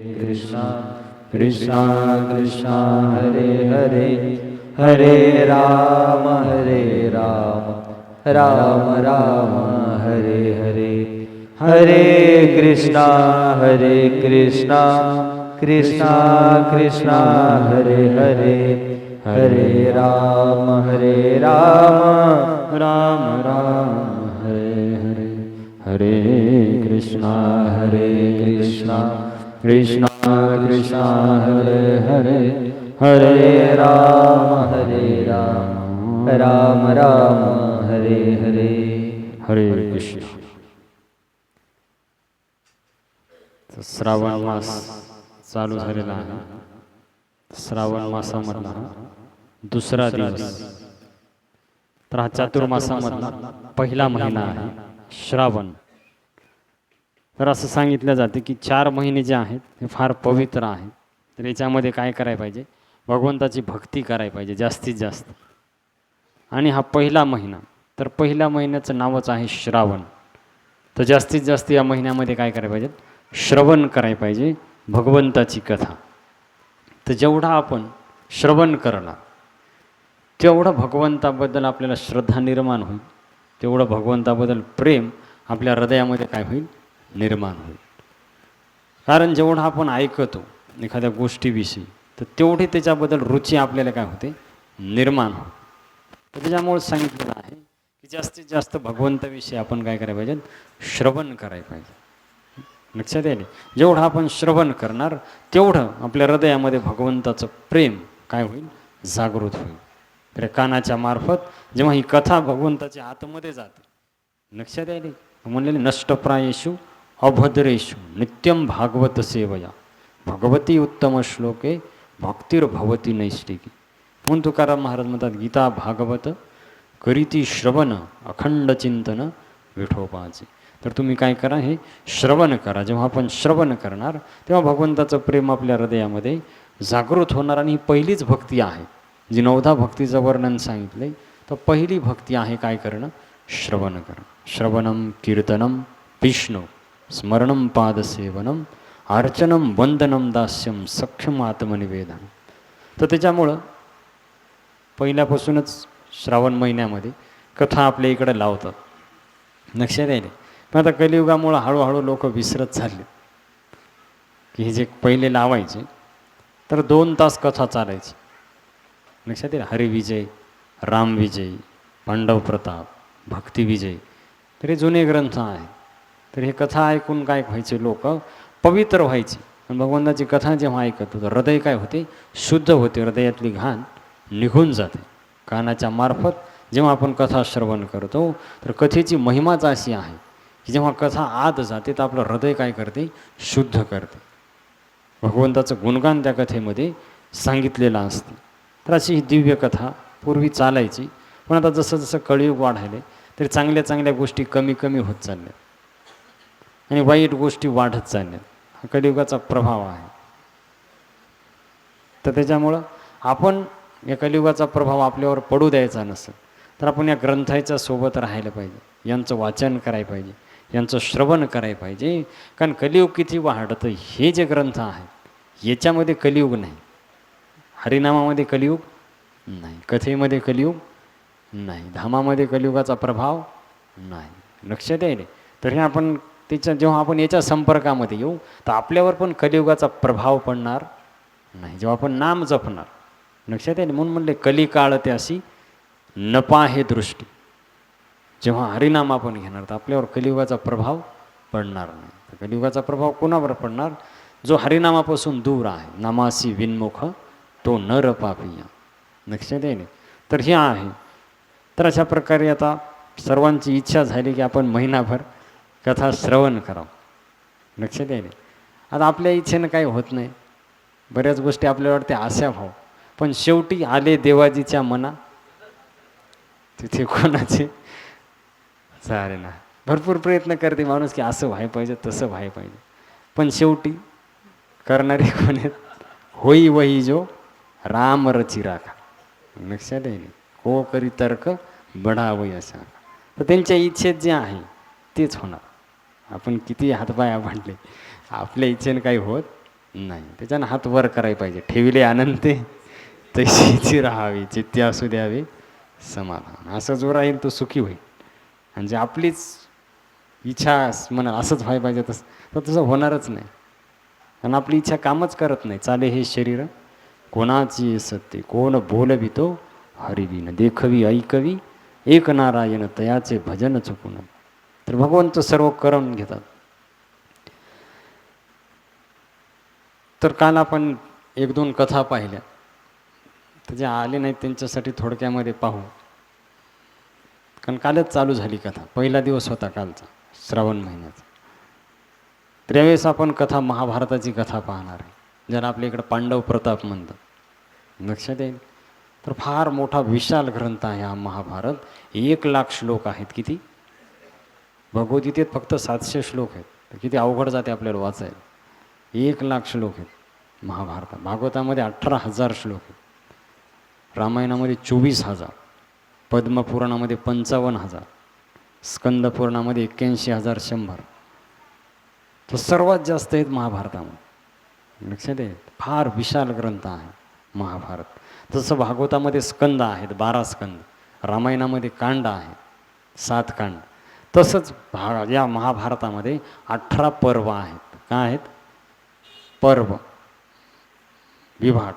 कृष्णा कृष्णा कृष्णा हरे हरे हरे राम राम राम हरे हरे हरे कृष्णा कृष्णा कृष्णा हरे हरे हरे राम राम राम हरे हरे हरे कृष्णा कृष्णा कृष्णा हरे हरे हरे राम राम राम हरे हरे हरे कृष्ण. श्रावण मास चालू झालेला आहे. श्रावण मासामधला दुसरा दिवस. तर हा चातुर्मासामधला पहिला महिना आहे श्रावण. तर असं सांगितलं जाते की 4 महिने जे आहेत हे फार पवित्र आहेत. तर याच्यामध्ये काय करायला पाहिजे, भगवंताची भक्ती करायला पाहिजे जास्तीत जास्त. आणि हा पहिला महिना, तर पहिल्या महिन्याचं नावच आहे श्रावण. तर जास्तीत जास्त या महिन्यामध्ये काय करायला पाहिजे, श्रवण करायला पाहिजे भगवंताची कथा. तर जेवढा आपण श्रवण करणार तेवढं भगवंताबद्दल आपल्याला श्रद्धा निर्माण होईल, तेवढं भगवंताबद्दल प्रेम आपल्या हृदयामध्ये काय होईल, निर्माण होईल. कारण जेवढं आपण ऐकतो एखाद्या गोष्टीविषयी तर तेवढी त्याच्याबद्दल रुची आपल्याला काय होते, निर्माण होते. तर त्याच्यामुळे सांगितलेलं आहे की जास्तीत जास्त भगवंताविषयी आपण काय करायला पाहिजे, श्रवण करायला पाहिजे. लक्षात येईल, जेवढं आपण श्रवण करणार तेवढं आपल्या हृदयामध्ये भगवंताचं प्रेम काय होईल, जागृत होईल. तर कानाच्या मार्फत जेव्हा ही कथा भगवंताच्या आतमध्ये जाते, लक्षात येईल म्हणलेले नष्टप्रायेषु अभद्रेषु नित्यम भागवत सेवया भगवती उत्तम श्लोके भक्तिर्भवती नैष्टिकी. म्हणून तुकाराम महाराज म्हणतात, गीता भागवत करीती श्रवण अखंड चिंतन विठोबाचे. तर तुम्ही काय करा, हे श्रवण करा. जेव्हा आपण श्रवण करणार तेव्हा भगवंताचं प्रेम आपल्या हृदयामध्ये जागृत होणार. आणि ही पहिलीच भक्ती आहे जी 9धा भक्तीचं वर्णन सांगितलं आहे. तर पहिली भक्ती आहे काय करणं, श्रवण करणं. श्रवणम कीर्तनम विष्णू स्मरणम पादसेवनम अर्चनम वंदनम दास्यम सक्षम आत्मनिवेदन. तर त्याच्यामुळं पहिल्यापासूनच श्रावण महिन्यामध्ये कथा आपल्या इकडे लावतात, लक्षात येईल. पण आता कलियुगामुळं हळूहळू लोक विसरत चालले की हे जे पहिले लावायचे तर 2 तास कथा चालायची, लक्षात येईल. हरिविजय, रामविजय, पांडव प्रताप, भक्तिविजय, तर हे जुने ग्रंथ आहेत. तर हे कथा ऐकून काय व्हायचे, लोक पवित्र व्हायचे. आणि भगवंताची कथा जेव्हा ऐकत होतं हृदय काय होते, शुद्ध होते, हृदयातली घाण निघून जाते. कानाच्या मार्फत जेव्हा आपण कथा श्रवण करतो तर कथेची महिमाच अशी आहे की जेव्हा कथा आत जाते तर आपलं हृदय काय करते, शुद्ध करते. भगवंताचं गुणगान त्या कथेमध्ये सांगितलेलं असतं. तर अशी ही दिव्य कथा पूर्वी चालायची. पण आता जसं जसं कलियुग वाढायले तरी चांगल्या चांगल्या गोष्टी कमी कमी होत चालल्या आणि वाईट गोष्टी वाढत चालल्या. हा कलियुगाचा प्रभाव आहे. तर त्याच्यामुळं आपण या कलियुगाचा प्रभाव आपल्यावर पडू द्यायचा नसेल तर आपण या ग्रंथाच्या सोबत राहायला पाहिजे, यांचं वाचन करायला पाहिजे, यांचं श्रवण करायला पाहिजे. कारण कलियुग किती वाढतं, हे जे ग्रंथ आहेत याच्यामध्ये कलियुग नाही, हरिनामामध्ये कलियुग नाही, कथेमध्ये कलियुग नाही, धामामध्ये कलियुगाचा प्रभाव नाही, लक्षात येईल. तर हे आपण जेव्हा आपण याच्या संपर्कामध्ये येऊ तर आपल्यावर पण कलियुगाचा प्रभाव पडणार नाही, जेव्हा आपण नाम जपणार, लक्षात येईल. म्हणून म्हणले कलिकाळ ते अशी नपा हे दृष्टी. जेव्हा हरिनाम आपण घेणार तर आपल्यावर कलियुगाचा प्रभाव पडणार नाही. तर कलियुगाचा प्रभाव कोणावर पडणार, जो हरिनामापासून दूर आहे. नामासी विन्मुख तो नर पापिया, लक्षात येईल. तर हे आहे. तर अशा प्रकारे आता सर्वांची इच्छा झाली की आपण महिनाभर कथा श्रवण करावं, लक्षात येईल. आता आपल्या इच्छेनं काही होत नाही, बऱ्याच गोष्टी आपल्याला वाटते आशा भाव, पण शेवटी आले देवाजीच्या मना तिथे कोणाचे चाले ना. भरपूर प्रयत्न करते माणूस की असं व्हायला पाहिजे, तसं व्हायला पाहिजे, पण शेवटी करणारे कोण आहेत, होई वही जो राम रची राखा, लक्षात येईल. हो करी तर्क बढावई असा. तर त्यांच्या इच्छेत जे आहे तेच होणार. आपण किती हातपाय भांडले आपल्या इच्छेनं काही होत नाही, त्याच्यानं हात वर करायला पाहिजे. ठेविले अनंते तशीची राहावी, चित्ती असू द्यावे समाधान. असं जो राहील तो सुखी होईल. आणि जे आपलीच इच्छा म्हणा असंच व्हायला पाहिजे तर तसं होणारच नाही. कारण आपली इच्छा कामच करत नाही. चाले हे शरीर कोणाची सत्य, कोण बोलवितो हरिविन, देखवी ऐकवी एक नारायण तयाचे भजन चुकून. तर भगवंत सर्व करून घेतात. तर काल आपण एक दोन कथा पाहिल्या, तर जे आले नाहीत त्यांच्यासाठी थोडक्यामध्ये पाहू. कारण कालच चालू झाली कथा, पहिला दिवस होता कालचा श्रावण महिन्याचा. तर यावेळेस आपण कथा महाभारताची कथा पाहणार आहे, ज्याला आपल्या इकडं पांडव प्रताप म्हणतात. लक्षात येईल. तर फार मोठा विशाल ग्रंथ आहे हा महाभारत. 1,00,000 श्लोक आहेत. किती? भगवद्गीतेत फक्त 700 श्लोक आहेत. तर किती अवघड जाते आपल्याला वाचायला. 1,00,000 श्लोक आहेत महाभारतात. भागवतामध्ये 18,000 श्लोक आहेत. रामायणामध्ये 24,000, पद्मपुराणामध्ये 55,000, स्कंदपुराणामध्ये 81,100. तर सर्वात जास्त आहेत महाभारतामध्ये. लक्षात आहे. फार विशाल ग्रंथ आहे महाभारत. तसं भागवतामध्ये स्कंद आहेत, 12 स्कंद. रामायणामध्ये कांड आहेत, 7 कांड. तसंच या महाभारतामध्ये 18 पर्व आहेत. काय आहेत? पर्व, विभाग,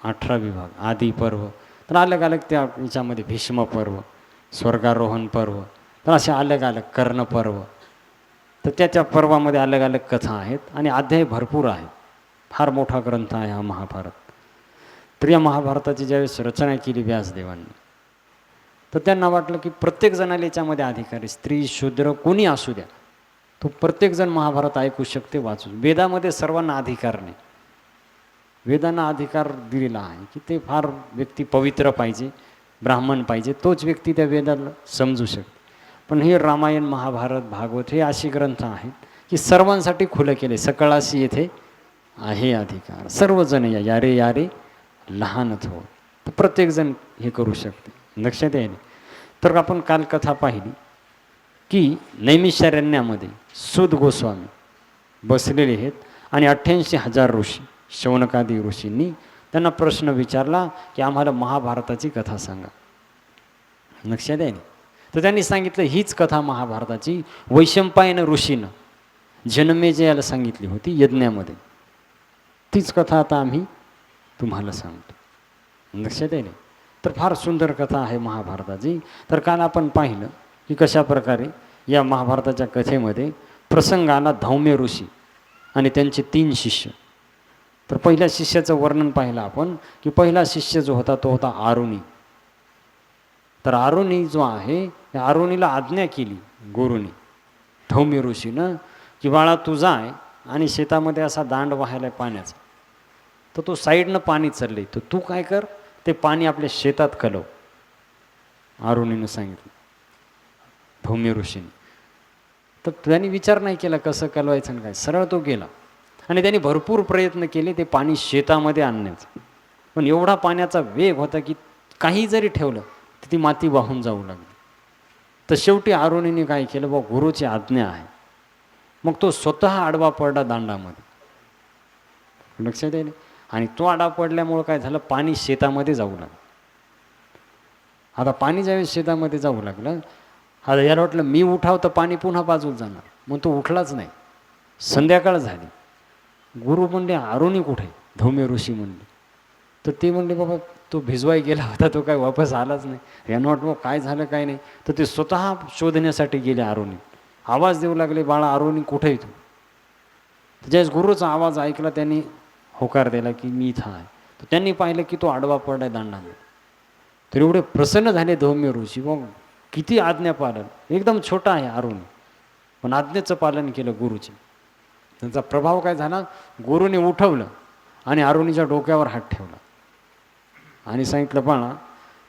18 विभाग, आदी पर्व. तर अलग अलग त्या याच्यामध्ये भीष्म पर्व, स्वर्गारोहण पर्व, तर असे अलग अलग कर्ण पर्व. तर त्या पर्वामध्ये अलग अलग कथा आहेत आणि अध्याय भरपूर आहेत. फार मोठा ग्रंथ आहे हा महाभारत. तर या महाभारताची ज्यावेळेस रचना केली व्यासदेवांनी, तर त्यांना वाटलं की प्रत्येक जणाला याच्यामध्ये अधिकारी, स्त्री शूद्र कोणी असू द्या, तो प्रत्येकजण महाभारत ऐकू शकते, वाचू. वेदामध्ये सर्वांना अधिकार नाही. वेदांना अधिकार दिलेला आहे की ते फार व्यक्ती पवित्र पाहिजे, ब्राह्मण पाहिजे, तोच व्यक्ती त्या वेदाला समजू शकते. पण हे रामायण, महाभारत, भागवत हे असे ग्रंथ आहेत की सर्वांसाठी खुलं केले. सकळाशी येथे आहे अधिकार, सर्वजण या, यारे यारे लहान थोर, तर प्रत्येकजण हे करू शकते. लक्षात येईल. तर आपण काल कथा पाहिली की नैमिषारण्यामध्ये सूत गोस्वामी बसलेले आहेत आणि 88,000 ऋषी, शौनकादी ऋषींनी त्यांना प्रश्न विचारला की आम्हाला महाभारताची कथा सांगा. लक्षात आहे. तर त्यांनी सांगितलं हीच कथा महाभारताची वैशंपायन ऋषीनं जनमेजयाला सांगितली होती यज्ञामध्ये. तीच कथा आता आम्ही तुम्हाला सांगतो. लक्षात आहे. तर फार सुंदर कथा आहे महाभारताची. तर काल आपण पाहिलं की कशा प्रकारे या महाभारताच्या कथेमध्ये प्रसंग आला धौम्य ऋषी आणि त्यांचे 3 शिष्य. तर पहिल्या शिष्याचं वर्णन पाहिलं आपण की पहिला शिष्य जो होता तो होता आरुणी. तर आरुणी जो आहे, त्या आरुणीला आज्ञा केली गुरुनी, धौम्य ऋषीनं, की बाळा तू जाय आणि शेतामध्ये असा दांड वाहायला पाण्याचा, तर तो साईडनं पाणी चालले, तर तू काय कर, ते पाणी आपल्या शेतात कलव. आरुणीनं सांगितलं धौम्य ऋषीने. तर त्यांनी विचार नाही केला कसं कलवायचं आणि काय, सरळ तो गेला आणि त्यांनी भरपूर प्रयत्न केले ते पाणी शेतामध्ये आणण्याचा. पण एवढा पाण्याचा वेग होता की काही जरी ठेवलं तर ती माती वाहून जाऊ लागली. तर शेवटी आरुणीने काय केलं, बा गुरुची आज्ञा आहे. मग तो स्वतः आडवा पडला दांडामध्ये. लक्षात येईल. आणि तो आडवा पडल्यामुळं काय झालं, पाणी शेतामध्ये जाऊ लागलं. आता पाणी ज्यावेळेस शेतामध्ये जाऊ लागलं, आता याला वाटलं मी उठाव तर पाणी पुन्हा बाजूला जाणार, मग तो उठलाच नाही. संध्याकाळ झाली. गुरु म्हणले आरुणी कुठे, धौम्य ऋषी म्हणले. तर ते म्हणले बाबा तो भिजवाई गेला होता, तो काय वापस आलाच नाही. यानं वाटलं काय झालं काय नाही. तर ते स्वतः शोधण्यासाठी गेले आरुणी. आवाज देऊ लागले, बाळा आरुणी कुठे तू. ज्यावेळेस गुरुचा आवाज ऐकला त्यांनी होकार दिला की मी इथं आहे. तर त्यांनी पाहिलं की तो आडवा पडलाय दांडाने. तर एवढे प्रसन्न झाले धौम्य ऋषी. मग किती आज्ञा पालन, एकदम छोटा आहे आरुणी, पण आज्ञेचं पालन केलं गुरुचे. त्यांचा प्रभाव काय झाला, गुरुने उठवलं आणि आरुणीच्या डोक्यावर हात ठेवला आणि सांगितलं, बाळा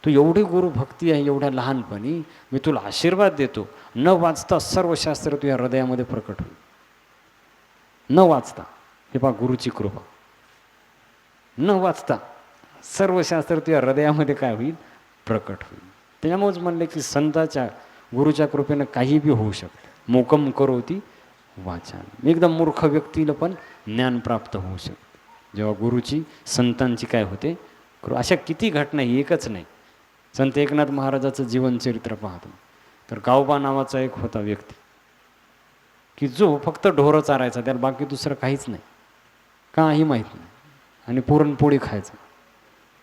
तू एवढी गुरुभक्ती आहे एवढ्या लहानपणी, मी तुला आशीर्वाद देतो, न वाचता सर्व शास्त्र तुझ्या हृदयामध्ये प्रकट होईल. न वाचता, हे पहा गुरुची कृपा, न वाचता सर्व शास्त्र तुझ्या हृदयामध्ये काय होईल, प्रकट होईल. त्याच्यामुळेच म्हणले की संताच्या गुरुच्या कृपेनं काही बी होऊ शकतं. मोकम करोती वाचान. एकदम मूर्ख व्यक्तीला पण ज्ञान प्राप्त होऊ शकते जेव्हा गुरुची संतांची काय होते. अशा किती घटना, एकच नाही. संत एकनाथ महाराजाचं जीवनचरित्र पाहतो तर गावबा नावाचा एक होता व्यक्ती की जो फक्त ढोरं चारायचा, त्याला बाकी दुसरं काहीच नाही, काही माहीत नाही, आणि पुरणपोळी खायचं,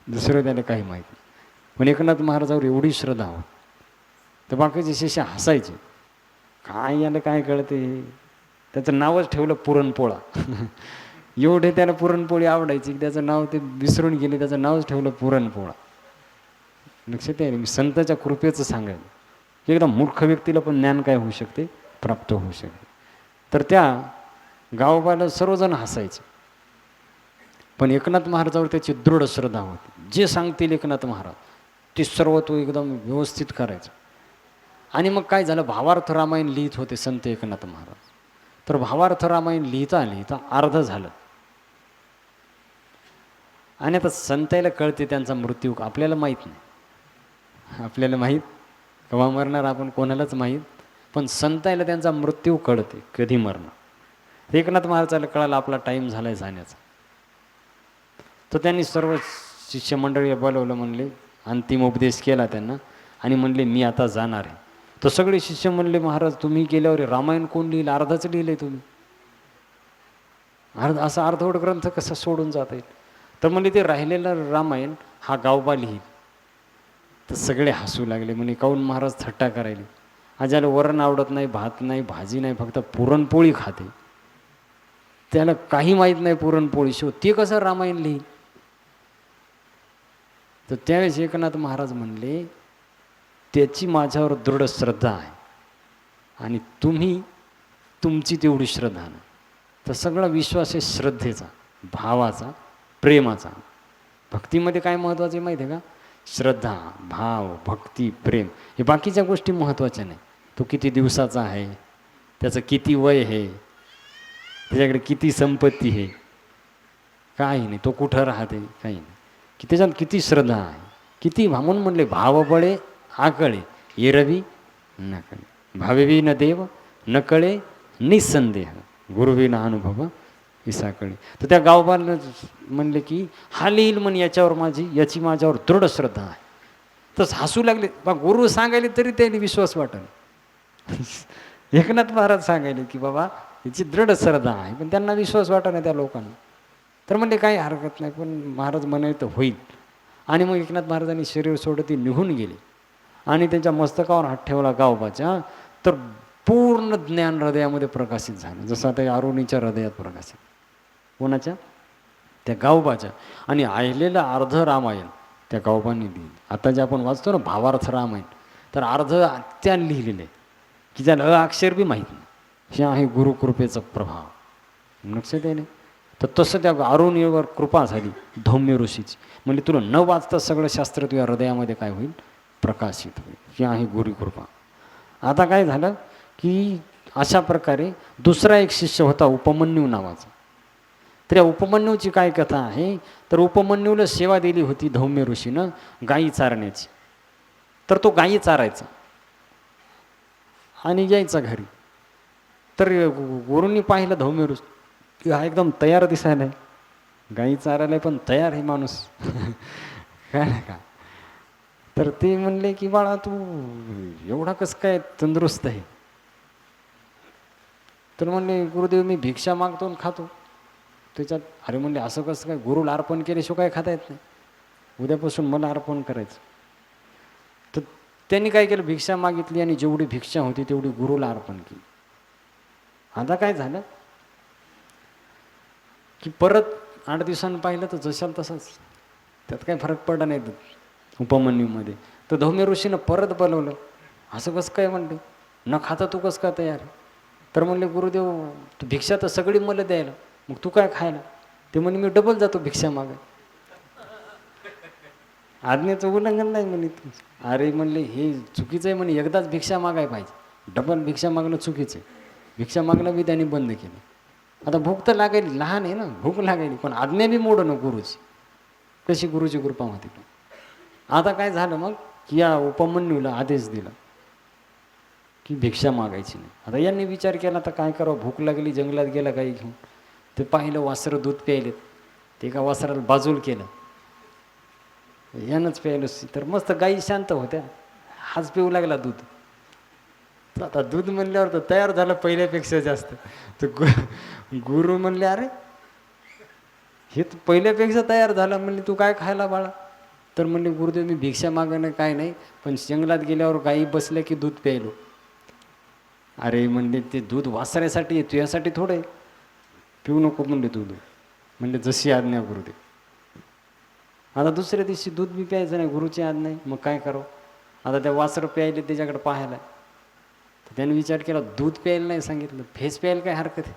दुसरं त्याला काही माहीत नाही. पण एकनाथ महाराजावर एवढी श्रद्धा होती तर बाकीचे शिष्य हसायचे, काय याला काय कळते, त्याचं नावच ठेवलं पुरणपोळा. एवढे त्याला पुरणपोळी आवडायची की त्याचं नाव ते विसरून गेले, त्याचं नावच ठेवलं पुरणपोळा. लक्षात आहे. मी संतांच्या कृपेचं सांगायला की एकदम मूर्ख व्यक्तीला पण ज्ञान काय होऊ शकते, प्राप्त होऊ शकते. तर त्या गावबाला सर्वजण हसायचे, पण एकनाथ महाराजावर त्याची दृढ श्रद्धा होती. जे सांगतील एकनाथ महाराज ते सर्व तो एकदम व्यवस्थित करायचा. आणि मग काय झालं, भावार्थ रामायण लिहित होते संत एकनाथ महाराज. तर भावार्थ रामायण लिहिता लिहिता अर्ध झालं, आणि आता संतायला कळते त्यांचा मृत्यू, आपल्याला माहीत नाही, आपल्याला माहीत केव्हा मरणार आपण कोणालाच माहीत, पण संतायला त्यांचा मृत्यू कळते कधी मरणार. एकनाथ महाराजाला कळालं आपला टाईम झालाय जाण्याचा. तर त्यांनी सर्व शिष्यमंडळी बोलवलं, म्हणले अंतिम उपदेश केला त्यांना आणि म्हणले मी आता जाणार आहे. तर सगळे शिष्य म्हणले महाराज तुम्ही गेल्यावर रामायण कोण लिहिलं, अर्धच लिहिलंय तुम्ही, असा अर्धवट ग्रंथ कसा सोडून जाता येईल. तर म्हणजे ते राहिलेलं रामायण हा गावबा लिहिल. तर सगळे हसू लागले, म्हणे काऊन महाराज थट्टा करायला, आज्याला वरण आवडत नाही, भात नाही, भाजी नाही, फक्त पुरणपोळी खाते, त्याला काही माहीत नाही पुरणपोळी शिव, ते कसं रामायण लिहिल. तर त्यावेळेस एकनाथ महाराज म्हणले त्याची माझ्यावर दृढ श्रद्धा आहे आणि तुम्ही तुमची तेवढी श्रद्धा नाही. तर सगळा विश्वास आहे श्रद्धेचा, भावाचा, प्रेमाचा. भक्तीमध्ये काय महत्त्वाचं आहे माहिती आहे का, श्रद्धा, भाव, भक्ती, प्रेम, हे बाकीच्या गोष्टी महत्त्वाच्या नाही. तो किती दिवसाचा आहे, त्याचं किती वय आहे, त्याच्याकडे किती संपत्ती आहे, काही नाही, तो कुठं राहते काही नाही, की त्याच्यात किती श्रद्धा आहे, किती म्हणून म्हणले भाव बळे आकळे एरवी न कळे, भावेवी न देव न कळे निसंदेह, गुरुविना अनुभव विसाकळे. तर त्या गावबाला म्हणले की हा लिहिल म्हणे याच्यावर याची माझ्यावर दृढ श्रद्धा आहे. तर हसू लागले, बा गुरु सांगायले तरी त्यांनी विश्वास वाटला. एकनाथ महाराज सांगायले की बाबा याची दृढ श्रद्धा आहे, पण त्यांना विश्वास वाटा नाही त्या लोकांना. तर म्हणले काही हरकत नाही, पण महाराज म्हणे तर होईल. आणि मग एकनाथ महाराजांनी शरीर सोडत ते निघून गेले आणि त्यांच्या मस्तकावर हात ठेवला गावबाच्या. तर पूर्ण ज्ञान हृदयामध्ये प्रकाशित झालं, जसं आता अरुणीच्या हृदयात प्रकाशित, कोणाच्या, त्या गावबाच्या. आणि आहिलेलं अर्ध रामायण त्या गावबांनी लिहिलं. आता जे आपण वाचतो ना भावार्थ रामायण, तर अर्ध त्या लिहिलेलं आहे की ज्याला अक्षर बी माहीत नाही. हे आहे गुरुकृपेचा प्रभाव, लक्षात आहे ना. तर तसं त्या अरुणीवर कृपा झाली धौम्य ऋषीची, म्हणजे तुला न वाचता सगळं शास्त्र तुझ्या हृदयामध्ये काय होईल, प्रकाशित होईल. ही आहे गुरुकृपा. आता काय झालं की अशा प्रकारे दुसरा एक शिष्य होता उपमन्यू नावाचा. तर या उपमन्यूची काय कथा आहे, तर उपमन्यूला सेवा दिली होती धौम्य ऋषीनं गायी चारण्याची. तर तो गायी चारायचा आणि यायचा घरी. तर गुरूंनी पाहिलं धौम्य ऋषी की हा एकदम तयार दिसायला आहे, गायी चारायला पण तयार आहे माणूस. काय ना का. तर ते म्हणले की बाळा तू एवढा कसं काय तंदुरुस्त आहे. तर म्हणले गुरुदेव मी भिक्षा मागतो आणि खातो. त्याच्यात अरे म्हणले असं कसं काय, गुरुला अर्पण केल्याशिवाय काय खाता येत नाही, उद्यापासून मला अर्पण करायचं. तर त्यांनी काय केलं, भिक्षा मागितली आणि जेवढी भिक्षा होती तेवढी गुरुला अर्पण केली. आता काय झालं की परत 8 दिवसांनी पाहिलं तर जशाल तसाच, त्यात काही फरक पडला नाही उपमन्यूमध्ये. तर धौम्य ऋषीनं परत बोलवलं, असं कसं काय म्हणते, न खाता तू कसं काय तयार. तर म्हणले गुरुदेव तू भिक्षा तर सगळी मला द्यायला, मग तू काय खायला. ते म्हणे मी डबल जातो भिक्षा मागाय, आज्ञेचं उल्लंघन नाही म्हणे तू. अरे म्हणले हे चुकीचं आहे म्हणे, एकदाच भिक्षा मागाय पाहिजे, डबल भिक्षा मागणं चुकीचं आहे. भिक्षा मागणं बी त्यांनी बंद केलं. आता भूक तर लागायली, लहान आहे ना, भूक लागायली, पण आज्ञा बी मोडं ना गुरुची. कशी गुरुची कृपा होती. आता काय झालं मग की या उपमन्यूला आदेश दिला की भिक्षा मागायची नाही. आता यांनी विचार केला तर काय करावं, भूक लागली, जंगलात गेला गाई घेऊन. ते पाहिलं वासरं दूध प्यायलेत, ते एका वासराला बाजूल केलं, यानंच प्यायलं. तर मस्त गाई शांत होत्या, हाच पिऊ लागला दूध. तर आता दूध म्हणल्यावर तर तयार झालं पहिल्यापेक्षा जास्त. तर गुरु म्हणले, अरे हे तू पहिल्यापेक्षा तयार झाला. म्हणले तू काय खायला बाळा? तर म्हणले, गुरुदेव मी भिक्षा मागणं काय नाही, पण जंगलात गेल्यावर गाई बसल्या की दूध प्यायलो. अरे म्हणले, ते दूध वासऱ्यासाठी आहे, तुझ्यासाठी थोडं आहे, पिऊ नको म्हणले दूध. म्हणले जशी आज्ञा गुरुदेव. आता दुसऱ्या दिवशी दूध बी प्यायचं नाही, गुरुची आज्ञा नाही, मग काय करावं? आता त्या वासरं प्यायले त्याच्याकडे पाहायला. तर त्याने विचार केला, दूध प्यायला नाही सांगितलं, फेस प्यायला काय हरकत आहे?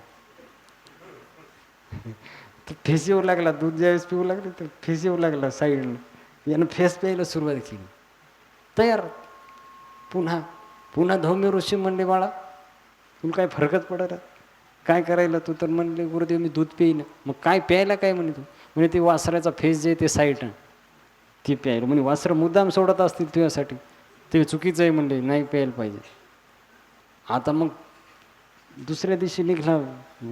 तर फेस येऊ लागला, दूध ज्यावेळेस पिऊ लागले तर फेस येऊ लागला साईडनं. यानं फेस प्यायला सुरुवात केली. तयार. पुन्हा धौम्य ऋषी म्हणले, बाळा तुला काय फरकच पडत काय करायला तू? तर म्हणले, गुरुदेव मी दूध पिईन. मग काय प्यायला काय म्हणे तू? म्हणजे ते वासराचा फेस जे ते साईडनं ती प्यायला. म्हणजे वासरं मुद्दाम सोडत असतील तुझ्यासाठी, ते चुकीचं आहे म्हणले, नाही प्यायला पाहिजे. आता मग दुसऱ्या दिवशी निघला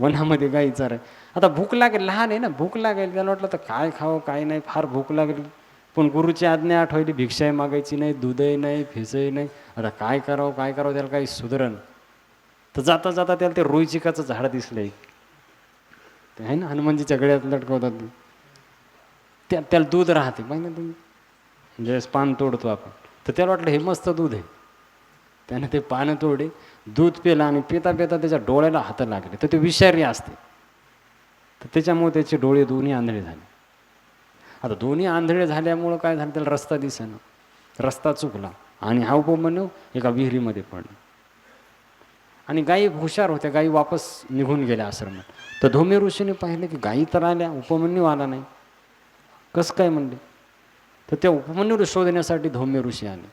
वनामध्ये गाई चाराय. आता भूक लागेल, लहान आहे ना, भूक लागेल. त्याला वाटलं तर काय खावं काय नाही, फार भूक लागली. पण गुरुची आज्ञा आठवली, भिक्षाही मागायची नाही, दूधही नाही, फेसही नाही. आता काय करावं त्याला काही सुधरण. तर जाता जाता त्याला ते रोईचिकाचं झाड दिसलं एक, ते आहे ना हनुमानजीच्या गळ्यात लटकवतात ते, त्याला दूध राहते माहिती ना तुम्ही, ज्यावेळेस पान तोडतो आपण. तर त्याला वाटलं हे मस्त दूध आहे. त्याने ते पानं तोडे, दूध पिलं आणि पिता पिता त्याच्या डोळ्याला हात लागले. तर ते विषारी असते, तर त्याच्यामुळे त्याचे डोळे दोन्ही आंधळे झाले. आता दोन्ही आंधळे झाल्यामुळं काय झालं, त्याला रस्ता दिसेना, रस्ता चुकला आणि हा उपमन्यू एका विहिरीमध्ये पडला. आणि गायी हुशार होत्या, गायी वापस निघून गेल्या आश्रमात. तर धौम्य ऋषीने पाहिलं की गायी तर आल्या, उपमन्यू आला नाही, कसं काय म्हणले. तर त्या उपमन्यूला शोधण्यासाठी धौम्य ऋषी आले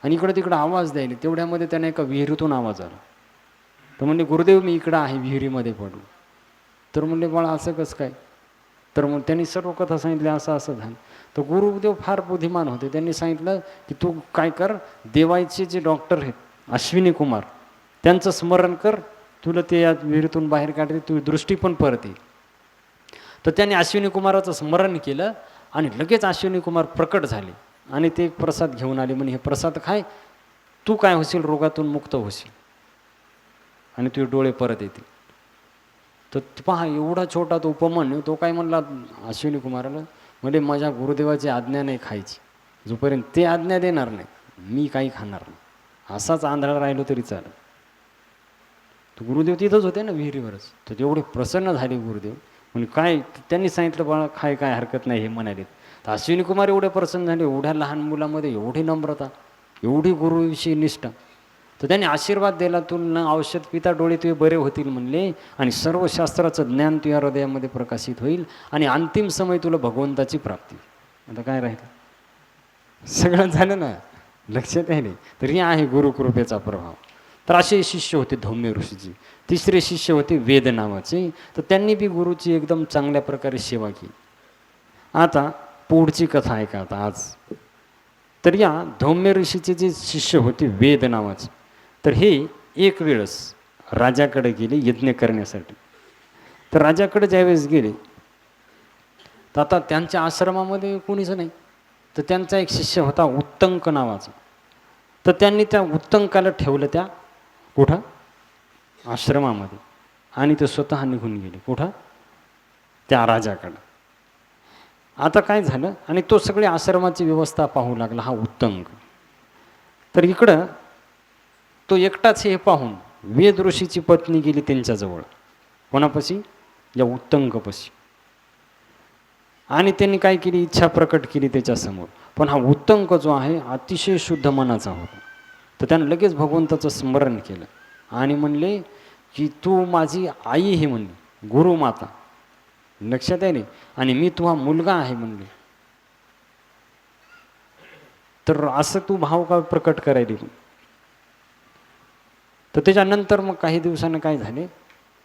आणि इकडं तिकडं आवाज द्यायले. तेवढ्यामध्ये त्याने एका विहिरीतून आवाज आला. तर म्हणले, गुरुदेव मी इकडं आहे, विहिरीमध्ये पडलो. तर म्हणले, बाळा असं कसं काय? तर मग त्यांनी सर्व कथा सांगितली, असं असं झालं. तर गुरुदेव फार बुद्धिमान होते. त्यांनी सांगितलं की तू काय कर, देवाचे जे डॉक्टर आहेत अश्विनी कुमार, त्यांचं स्मरण कर, तुला ते या विहिरीतून बाहेर काढते, तुझी दृष्टी पण परत येईल. तर त्यांनी अश्विनी कुमाराचं स्मरण केलं आणि लगेच अश्विनी कुमार प्रकट झाले आणि ते एक प्रसाद घेऊन आले. म्हणे हे प्रसाद खाय, तू काय होशील, रोगातून मुक्त होशील आणि तुझे डोळे परत येतील. तर पहा, एवढा छोटा तो उपमन्यू, तो काय म्हणला अश्विनी कुमाराला, म्हणजे माझ्या गुरुदेवाची आज्ञा नाही खायची, जोपर्यंत ते आज्ञा देणार नाही मी काही खाणार नाही. असाच आंधळा राहिलो तरी चालेल. तर गुरुदेव तिथंच होते ना विहिरीवरच. तर तेवढे प्रसन्न झाले गुरुदेव. म्हणजे काय, त्यांनी सांगितलं बाळा खाय, काय हरकत नाही हे म्हणाले. तर अश्विनी कुमार एवढे प्रसन्न झाले, एवढ्या लहान मुलामध्ये एवढी नम्रता, एवढी गुरुविषयी निष्ठा. तर त्यांनी आशीर्वाद दिला, तुला औषध पिता डोळे तुझे बरे होतील म्हणले आणि सर्व शास्त्राचं ज्ञान तुझ्या हृदयामध्ये प्रकाशित होईल आणि अंतिम समय तुला भगवंताची प्राप्ती. आता काय राहिलं, सगळं झालं ना, लक्षात आहे नाही. तर हे आहे गुरुकृपेचा प्रभाव. तर असे शिष्य होते धौम्य ऋषीजी. तिसरे शिष्य होते वेद नावाचे. तर त्यांनी बी गुरुची एकदम चांगल्या प्रकारे सेवा केली. आता पुढची कथा आहे का आता आज. तर या धौम्य ऋषीचे जे शिष्य होते वेद नावाचे, तर हे एक वेळेस राजाकडे गेले यज्ञ करण्यासाठी. तर राजाकडे ज्यावेळेस गेले तर आता त्यांच्या आश्रमामध्ये कोणीच नाही. तर त्यांचा एक शिष्य होता उत्तंक नावाचा. तर त्यांनी त्या उत्तंकाला ठेवलं त्या कुठं, आश्रमामध्ये, आणि ते स्वतः निघून गेले कुठं, त्या राजाकडं. आता काय झालं, आणि तो सगळे आश्रमाची व्यवस्था पाहू लागला हा उत्तंक. तर इकडं तो एकटाच हे पाहून वेद ऋषीची पत्नी गेली त्यांच्याजवळ. कोणापाशी, या उत्तंकपाशी. आणि त्यांनी काय केली, इच्छा प्रकट केली त्याच्यासमोर. पण हा उत्तंक जो आहे अतिशय शुद्ध मनाचा होता. तर त्यानं लगेच भगवंताचं स्मरण केलं आणि म्हणले की तू माझी आई हे म्हणले, गुरुमाता, लक्षात आहे नाही, आणि मी तुझा मुलगा आहे म्हणले. तर असं तू भाव का प्रकट करायली. तर त्याच्यानंतर मग काही दिवसानं काय झाले,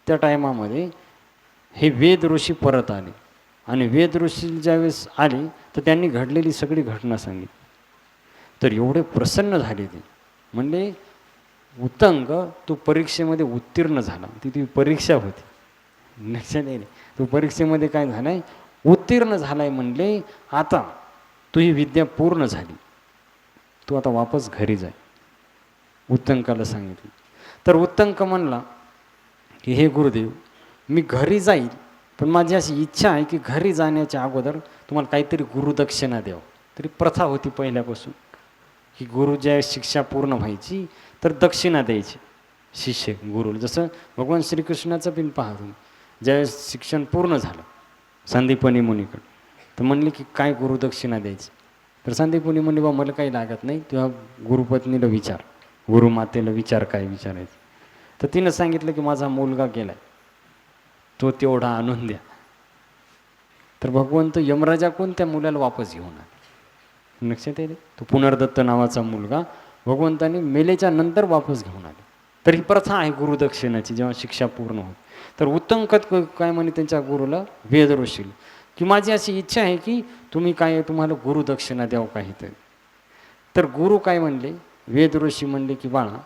त्या टायमामध्ये हे वेद ऋषी परत आले आणि वेद ऋषी ज्यावेळेस आले तर त्यांनी घडलेली सगळी घटना सांगितली. तर एवढे प्रसन्न झाले ते, म्हणले उत्तंग तू परीक्षेमध्ये उत्तीर्ण झाला, ती परीक्षा होती, लक्षात येईल. तू परीक्षेमध्ये काय झालाय, उत्तीर्ण झालाय म्हणले, आता तुझी विद्या पूर्ण झाली, तू आता वापस घरी जाय, उत्तंकाला सांगितलं. तर उत्तंक म्हणला की हे गुरुदेव, मी घरी जाईल, पण माझी अशी इच्छा आहे की घरी जाण्याच्या अगोदर तुम्हाला काहीतरी गुरुदक्षिणा द्यावं. तरी प्रथा होती पहिल्यापासून की गुरु ज्या शिक्षा पूर्ण व्हायची तर दक्षिणा द्यायची शिष्य गुरुला. जसं भगवान श्रीकृष्णाचं पण पहा तुम्ही, ज्यावेळेस शिक्षण पूर्ण झालं संदीपनी मुनीकडं, तर म्हणले की काय गुरुदक्षिणा द्यायची. तर संदीपनी मुनी बा मला काही लागत नाही, तेव्हा गुरुपत्नीला विचार, गुरुमातेला विचार काय विचारायचं. तर तिनं सांगितलं की माझा मुलगा गेलाय, तो तेवढा आणून द्या. तर भगवंत यमराजा कोण त्या मुलाला वापस घेऊन आला, लक्षात येईल. तो पुनर्दत्त नावाचा मुलगा भगवंताने मेलेच्या नंतर वापस घेऊन आले. तर ही प्रथा आहे गुरुदक्षिणाची जेव्हा शिक्षा पूर्ण होत. तर उत्तंकत काय म्हणे त्यांच्या गुरुला, वेद ऋषीला, की माझी अशी इच्छा आहे की तुम्ही काय तुम्हाला गुरुदक्षिणा द्यावं काहीतरी. तर गुरु काय म्हणले, वेद ऋषी म्हणले की बाळा,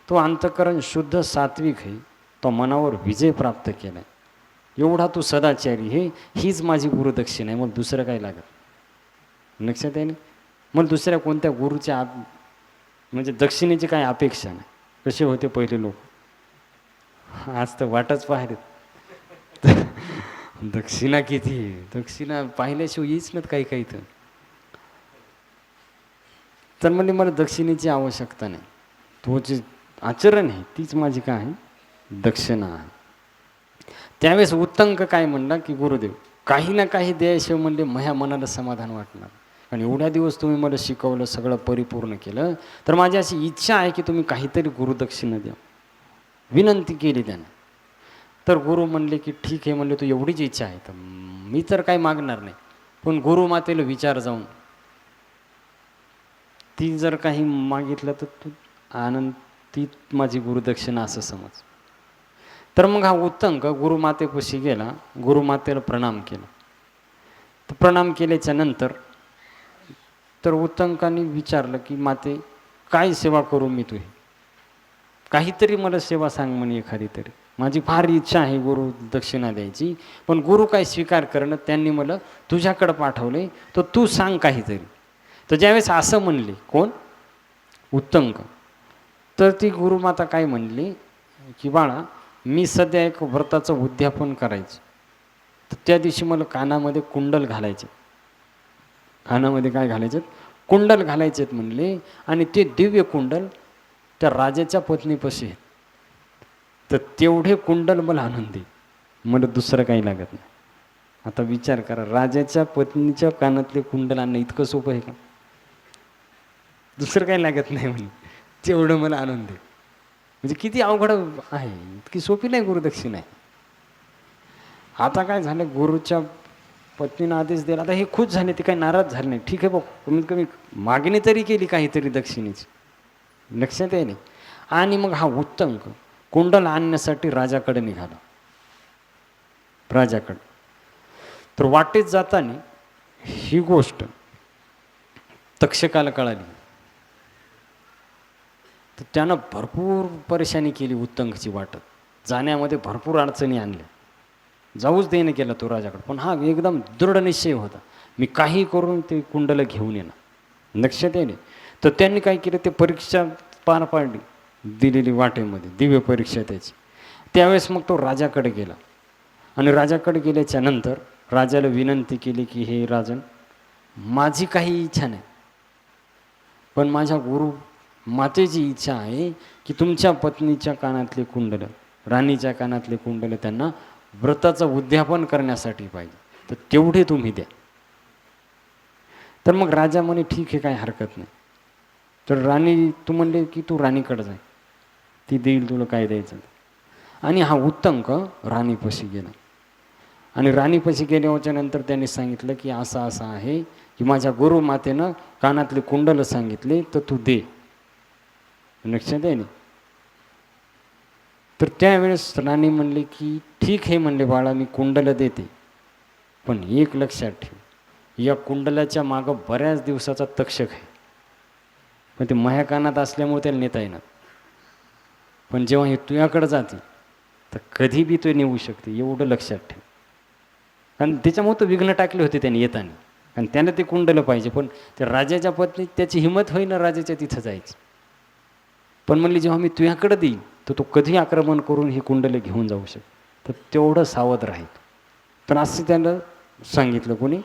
तो अंतःकरण शुद्ध सात्विक आहे, तो मनावर विजय प्राप्त केला, एवढा तू सदाचारी हे, हीच माझी गुरुदक्षिणा आहे, मग दुसरं काय लागत, लक्षात आहे ना. मग दुसऱ्या कोणत्या गुरुच्या म्हणजे दक्षिणेची काय अपेक्षा नाही. कसे होते पहिले लोक, आज तर वाटच पाहिलेत दक्षिणा किती, दक्षिणा पाहिल्याशिवाय येईच नाहीत काही काही. तर म्हणजे मला दक्षिणेची आवश्यकता नाही, तो जे आचरण आहे तीच माझी काय आहे, दक्षिणा आहे. त्यावेळेस उत्तंक काय म्हणला की गुरुदेव, काही ना काही द्यायशिवाय म्हणले माझ्या मनाला समाधान वाटणार, आणि एवढ्या दिवस तुम्ही मला शिकवलं, सगळं परिपूर्ण केलं, तर माझी अशी इच्छा आहे की तुम्ही काहीतरी गुरुदक्षिणा द्या, विनंती केली त्याने. तर गुरु म्हणले की ठीक आहे, म्हणले तू एवढीच इच्छा आहे तर मी तर काही मागणार नाही, पण गुरुमातेला विचार जाऊन, ती जर काही मागितलं तर तू आनंद, ती माझी गुरुदक्षिणा असं समज. तर मग हा उत्तंक गुरुमातेपाशी गेला, गुरुमातेला प्रणाम केला. तर प्रणाम केल्याच्या नंतर तर उत्तंकाने विचारलं की माते, काय सेवा करू मी तुझी, काहीतरी मला सेवा सांग म्हणे एखादी तरी, माझी फार इच्छा आहे गुरु दक्षिणा द्यायची, पण गुरु काय स्वीकार करणं, त्यांनी मला तुझ्याकडं पाठवले, तर तू सांग काहीतरी. तर ज्यावेळेस असं म्हणले कोण, उत्तंक, तर ती गुरुमाता काय म्हणली की बाळा, मी सध्या एक व्रताचं उद्यापन करायचं, तर त्या दिवशी मला कानामध्ये कुंडल घालायचे, कानामध्ये काय घालायचे, कुंडल घालायचेत म्हणले, आणि ते दिव्य कुंडल त्या राजाच्या पत्नीपाशी आहेत, तर तेवढे कुंडल मला आणून दे, मला दुसरं काही लागत नाही. आता विचार करा, राजाच्या पत्नीच्या कानातले कुंडल आणणं इतकं सोपं आहे का, दुसरं काही लागत नाही म्हणे, तेवढं मला आणून दे. म्हणजे किती अवघड आहे, इतकी सोपी नाही गुरुदक्षिणा आहे. आता काय झालं, गुरुच्या पत्नीनं आदेश दिला, आता हे खुश झाले, ते काही नाराज झाले नाही, ठीक आहे बघ, कमीत कमी मागणी तरी केली काहीतरी दक्षिणेची, लक्षात आहे नाही. आणि मग हा उत्तंक कुंडल आणण्यासाठी राजाकडे निघाला, राजाकडे. तर वाटेत जाताना ही गोष्ट तक्षकाला कळाली, तर त्यानं भरपूर परेशानी केली उत्तंकची, वाटत जाण्यामध्ये भरपूर अडचणी आणल्या, जाऊच देणं केलं तो राजाकडे. पण हा एकदम दृढ निश्चय होता, मी काही करून ते कुंडलं घेऊन येणार, लक्षात येणे. तर त्यांनी काय केलं, ते परीक्षा पार पाडली दिलेली वाटेमध्ये, दिव्य परीक्षा त्याची. त्यावेळेस मग तो राजाकडे गेला, आणि राजाकडे गेल्याच्या नंतर राजाला विनंती केली की हे राजन, माझी काही इच्छा नाही, पण माझ्या गुरु मातेची इच्छा आहे की तुमच्या पत्नीच्या कानातले कुंडलं, राणीच्या कानातले कुंडलं त्यांना व्रताचं उद्यापन करण्यासाठी पाहिजे, तर तेवढे तुम्ही द्या. तर मग राजा म्हणे ठीक आहे, काही हरकत नाही. तर राणी, तू म्हणले की तू राणीकडे जाय, ती देईल तुला काय द्यायचं. आणि हा उत्तंक राणीपाशी गेला, आणि राणीपाशी गेल्याच्या नंतर त्यांनी सांगितलं की असं असं आहे की माझ्या गुरुमातेनं कानातले कुंडलं सांगितले, तर तू दे, लक्षात आहे ना. तर त्यावेळेस राणी म्हणले की ठीक आहे म्हणले बाळा, मी कुंडलं देते, पण एक लक्षात ठेव, या कुंडलाच्या मागं बऱ्याच दिवसाचा तक्षक आहे, पण ते माझ्या कानात असल्यामुळे त्याला नेता येणार, पण जेव्हा हे तुझ्याकडे जाते तर कधी बी तो नेऊ शकते, एवढं लक्षात ठेव. कारण त्याच्यामुळे तो विघ्न टाकले होते त्याने येताना, कारण त्यानं ते कुंडलं पाहिजे. पण त्या राजाच्या पत्नीत त्याची हिंमत होईना राजाच्या तिथं जायची. पण म्हणली जेव्हा मी तुझ्याकडे देईन तर तो कधी आक्रमण करून ही कुंडले घेऊन जाऊ शकतो, तर तेवढं सावध राहील. पण असं त्यानं सांगितलं कोणी,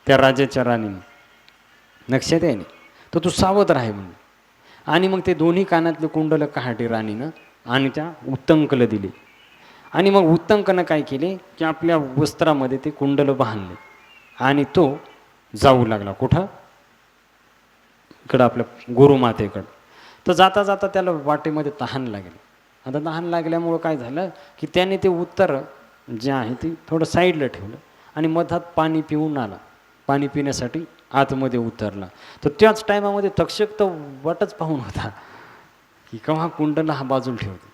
त्या राजाच्या राणीने, लक्षात आहे ना, तर तू सावध राहे म्हणून. आणि मग ते दोन्ही कानातले कुंडलं काढले राणीनं आणि त्या उत्तंकला दिले. आणि मग उत्तंकनं काय केले की आपल्या वस्त्रामध्ये ते कुंडलं बांधले आणि तो जाऊ लागला कुठं, इकडं आपल्या गुरुमातेकडं. तर जाता जाता त्याला वाटेमध्ये तहान लागली. आता तहान लागल्यामुळं काय झालं की त्याने ते उत्तर जे आहे ते थोडं साईडला ठेवलं आणि मधात पाणी पिऊन आला. पाणी पिण्यासाठी आतमध्ये उतरला. तर त्याच टायमामध्ये तक्षक तर वाटच पाहून होता की केव्हा कुंडला हा बाजूला ठेवते.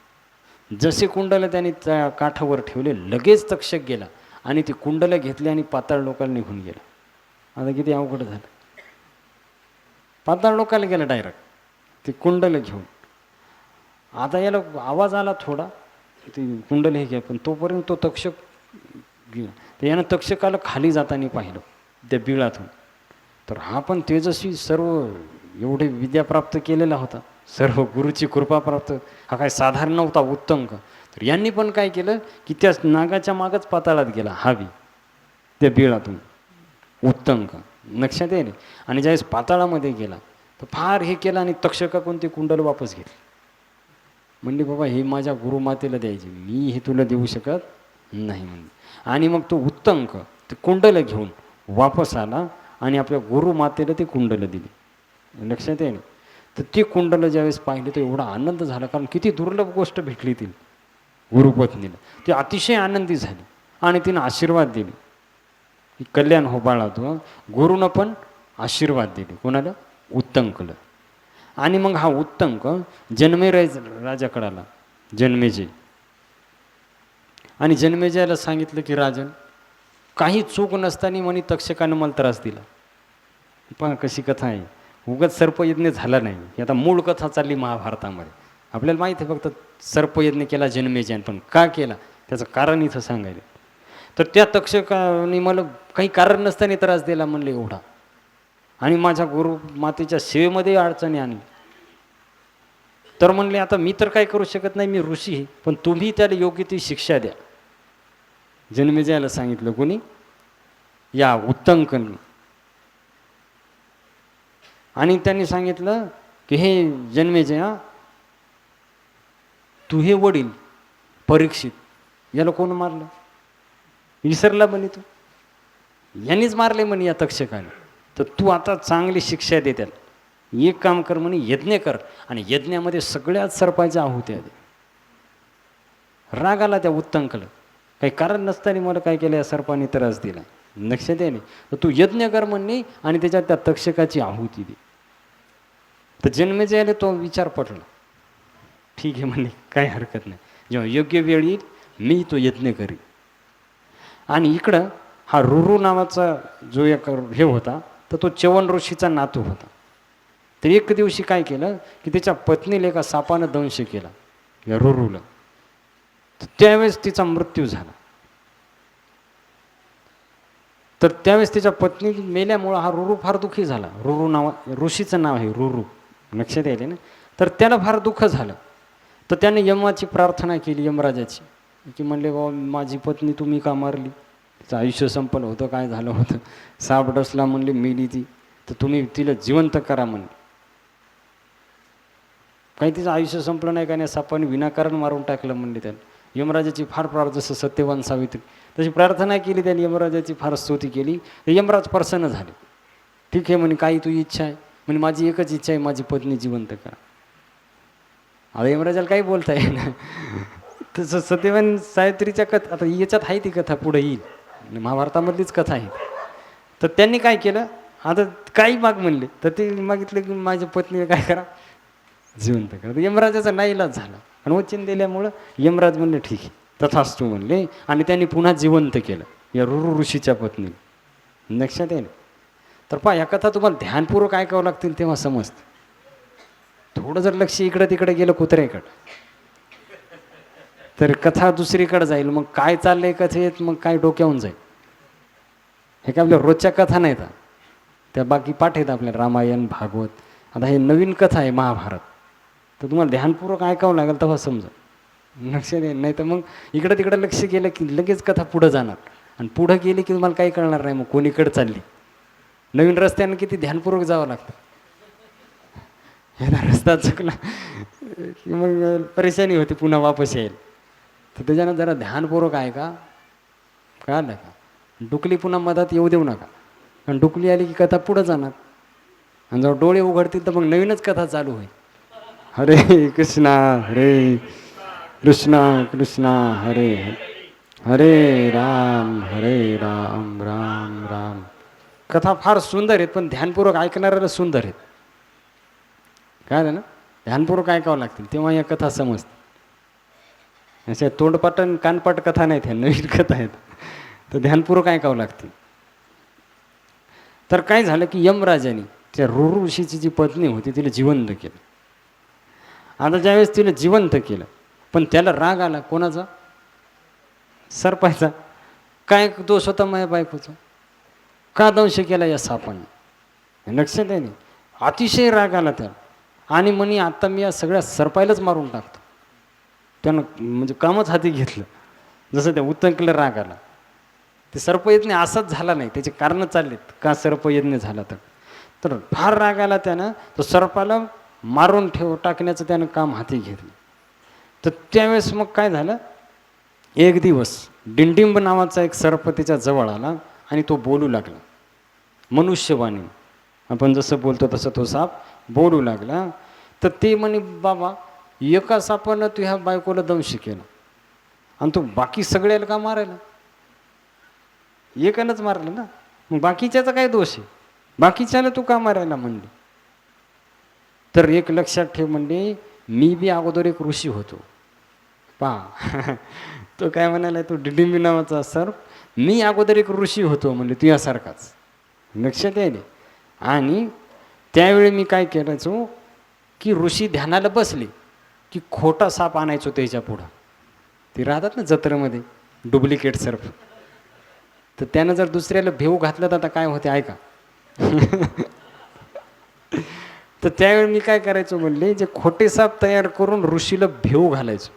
जसे कुंडलं त्याने त्या काठावर ठेवले लगेच तक्षक गेला आणि ती कुंडलं घेतली आणि पाताळ लोकाला निघून गेला. आता किती अवघड झालं, पाताळ लोकाला गेला डायरेक्ट ते कुंडलं घेऊन. आता याला आवाज आला थोडा, ते कुंडल हे घ्या, पण तोपर्यंत तो तक्षक गेला. तर यानं तक्षकाला खाली जाताना पाहिलं त्या बिळातून. तर हा पण तेजस्वी सर्व एवढे विद्या प्राप्त केलेला होता, सर्व गुरुची कृपा प्राप्त, हा काय साधारण नव्हता उत्तंक. तर यांनी पण काय केलं की त्या नागाच्या मागच पाताळात गेला हावी त्या बिळातून उत्तंक, लक्षात येईल. आणि ज्यावेळेस पाताळामध्ये गेला तर फार हे केलं आणि तक्षकाकडून ते कुंडल वापस घेतली. म्हणले बाबा हे माझ्या गुरुमातेला द्यायचे, मी हे तुला देऊ शकत नाही म्हणले. आणि मग तो उत्तंक ते कुंडलं घेऊन वापस आला आणि आपल्या गुरुमातेला ते कुंडलं दिली, लक्षात आहे ना. तर ती कुंडलं ज्यावेळेस पाहिली तर एवढा आनंद झाला, कारण किती दुर्लभ गोष्ट भेटली ती गुरुपत्नीला. ती अतिशय आनंदी झाली आणि तिनं आशीर्वाद दिली की कल्याण हो बाळा तू. गुरुनं पण आशीर्वाद दिले कोणाला, उत्तंकला. आणि मग हा उत्तंक राजाकडे आला, जन्मेजय. आणि जन्मेजयाला सांगितलं की राजन, काही चूक नसताना म्हणे तक्षकानं मला त्रास दिला. पण कशी कथा आहे, उगाच सर्पयज्ञ झाला नाही. ही आता मूळ कथा चालली महाभारतामध्ये. आपल्याला माहिती आहे फक्त सर्पयज्ञ केला जन्मेजयानं, पण का केला त्याचं कारण इथं सांगायला. तर त्या तक्षकाने मला काही कारण नसताना त्रास दिला म्हणले एवढा, आणि माझ्या गुरु मातेच्या सेवेमध्ये अडचणी आणली. तर म्हणले आता मी तर काय करू शकत नाही, मी ऋषी आहे, पण तुम्ही त्याला योग्य ती शिक्षा द्या. जन्मेजयाला सांगितलं कोणी, या उत्तंकन. आणि त्यांनी सांगितलं की हे जन्मेजया, तू हे वडील परीक्षित याला कोण मारलं, विसरला म्हणे तू, यांनीच मारले म्हणे या तक्षकाने. तर तू आता चांगली शिक्षा दे त्याला. एक काम कर म्हणे, यज्ञ कर आणि यज्ञामध्ये सगळ्यात सर्पाच्या आहुत्या दे. राग आला त्या उत्तंकला, काही कारण नसताना मला काय केलं या सर्पाने त्रास दिला, लक्षात आहे. तर तू यज्ञ कर म्हणणे आणि त्याच्यात त्या तक्षकाची आहुती दे. तर जन्मेजयाला तो विचार पटला, ठीक आहे म्हणे, काही हरकत नाही, जेव्हा योग्य वेळ येईल मी तो यज्ञ करीन. आणि इकडं हा रुरू नावाचा जो एक हे होता, तर तो च्यवन ऋषीचा नातू होता. तर एक दिवशी काय केलं की त्याच्या पत्नीला एका सापानं दंश केला या रुरूला. तर त्यावेळेस तिचा मृत्यू झाला. तर त्यावेळेस त्याच्या पत्नी मेल्यामुळं हा रुरू फार दुःखी झाला. रुरू ऋषीचं नाव आहे रुरू, लक्षात यायले ना. तर त्याला फार दुःख झालं. तर त्याने यमाची प्रार्थना केली, यमराजाची, की म्हणले बाबा माझी पत्नी तुम्ही का मारली, तिचं आयुष्य संपलं होतं, काय झालं होतं, साप डसला म्हणले मेली ती, तर तुम्ही तिला जिवंत करा म्हणले. काही तिचं आयुष्य संपलं नाही का नाही, सापाने विनाकारण मारून टाकलं म्हणले त्याला. यमराजाची फार प्रार्थना, जसं सत्यवान सावित्री तशी प्रार्थना केली त्याने, यमराजाची फार स्तुती केली. तर यमराज प्रसन्न झाले. ठीक आहे म्हणे, काही तुझी इच्छा आहे म्हणे, माझी एकच इच्छा आहे, माझी पत्नी जिवंत करा. आता यमराजाला काही बोलता येईल ना. तसं सत्यवान सावित्रीच्या कथा, आता याच्यात आहे ती कथा, पुढे येईल, महाभारतामधलीच कथा आहे. तर त्यांनी काय केलं, आता काही माग म्हणले, तर ते मागितलं की माझ्या पत्नीला काय करा, जिवंत करा. यमराजाचा नाईलाज झाला आणि वचन दिल्यामुळं यमराज म्हणले ठीक आहे तथास्तु म्हणले, आणि त्यांनी पुन्हा जिवंत केलं या रुरू ऋषीच्या पत्नी, लक्षात आहे. तर पहा, या कथा तुम्हाला ध्यानपूर्वक ऐकावं लागतील तेव्हा समजतं. थोडं जर लक्ष इकडं तिकडे गेलं कुत्र्याकडं तर कथा दुसरीकडे जाईल. मग काय चाललंय कथेत, मग काय डोक्यावून जाईल. हे काय आपल्या रोजच्या कथा नाहीत, त्या बाकी पाठ आहेत आपल्या रामायण भागवत. आता हे नवीन कथा आहे महाभारत, तर तुम्हाला ध्यानपूर्वक ऐकावं लागेल तेव्हा समजा. लक्ष दे, नाही तर मग इकडं तिकडं लक्ष गेलं की लगेच कथा पुढं जाणार, आणि पुढं गेली की तुम्हाला काही कळणार नाही मग कोणीकडे चालली. नवीन रस्त्यानं किती ध्यानपूर्वक जावं लागतं. हे रस्ता चुकला की मग परेशानी होती पुन्हा वापस येईल. तर त्याच्यानं जरा ध्यानपूर्वक ऐका, कळलं का. डुकली पुन्हा मधात येऊ देऊ नका, कारण डुकली आली की कथा पुढं जाणार, आणि जेव्हा डोळे उघडतील तर मग नवीनच कथा चालू होईल. हरे कृष्णा हरे कृष्णा कृष्णा हरे हरे राम राम राम. कथा फार सुंदर आहेत, पण ध्यानपूर्वक ऐकणाऱ्याला सुंदर आहेत. काय ना, ध्यानपूर्वक ऐकावं लागतील तेव्हा या कथा समजतात. अशा तोंडपाट आणि कानपाट कथा नाहीत, ह्या नवीन कथा आहेत, तर ध्यानपूर्वक ऐकावं लागतील. तर काय झालं की यमराजाने त्या रुरु ऋषीची जी पत्नी होती तिला जिवंत केलं. आता ज्यावेळेस तिला जिवंत केलं, पण त्याला राग आला. कोणाचा? सर्पाचा. काय दोष होता माझ्या बायकोचा, का दंश केला या सापाने. लक्षात आहे नाही, अतिशय राग आला त्याला, आणि म्हणे आता मी या सगळ्या सर्पायलाच मारून टाकतो. त्यानं म्हणजे कामच हाती घेतलं. जसं त्या उत्तंकीला राग आला, ते सर्पयज्ञ असाच झाला नाही, त्याचे कारणं चाललेत का सर्पयज्ञ झाला. तर फार राग आला त्यानं, तो सर्पाला मारून टाकण्याचं त्यानं काम हाती घेतलं. तर त्यावेळेस मग काय झालं, एक दिवस डिंडिंब नावाचा एक सर्प त्याच्या जवळ आला आणि तो बोलू लागला मनुष्यवाणी. आपण जसं बोलतो तसं तो साप बोलू लागला. तर ते म्हणे, बाबा एका सापानं तू ह्या बायकोला दंश केला, आणि तू बाकी सगळ्याला का मारायला. एकानंच मारलं ना, मग बाकीच्याचा काय दोष आहे, बाकीच्याला तू का मारायला म्हणली. तर एक लक्षात ठेव म्हणले, मी बी अगोदर एक ऋषी होतो. पहा तो काय म्हणाला, तो डिडिंबी नावाचा सर्प, मी अगोदर एक ऋषी होतो म्हणले तुझ्यासारखाच. लक्षात यायले. आणि त्यावेळी मी काय करायचो की ऋषी ध्यानाला बसले की खोटा साप आणायचो त्याच्या पुढं. ते राहतात ना जत्रेमध्ये डुप्लिकेट सर्प, तर त्यानं जर दुसऱ्याला भेव घातलं तर आता काय होते ऐका. तर त्यावेळी मी काय करायचो म्हणले, जे खोटे साप तयार करून ऋषीला भेव घालायचो.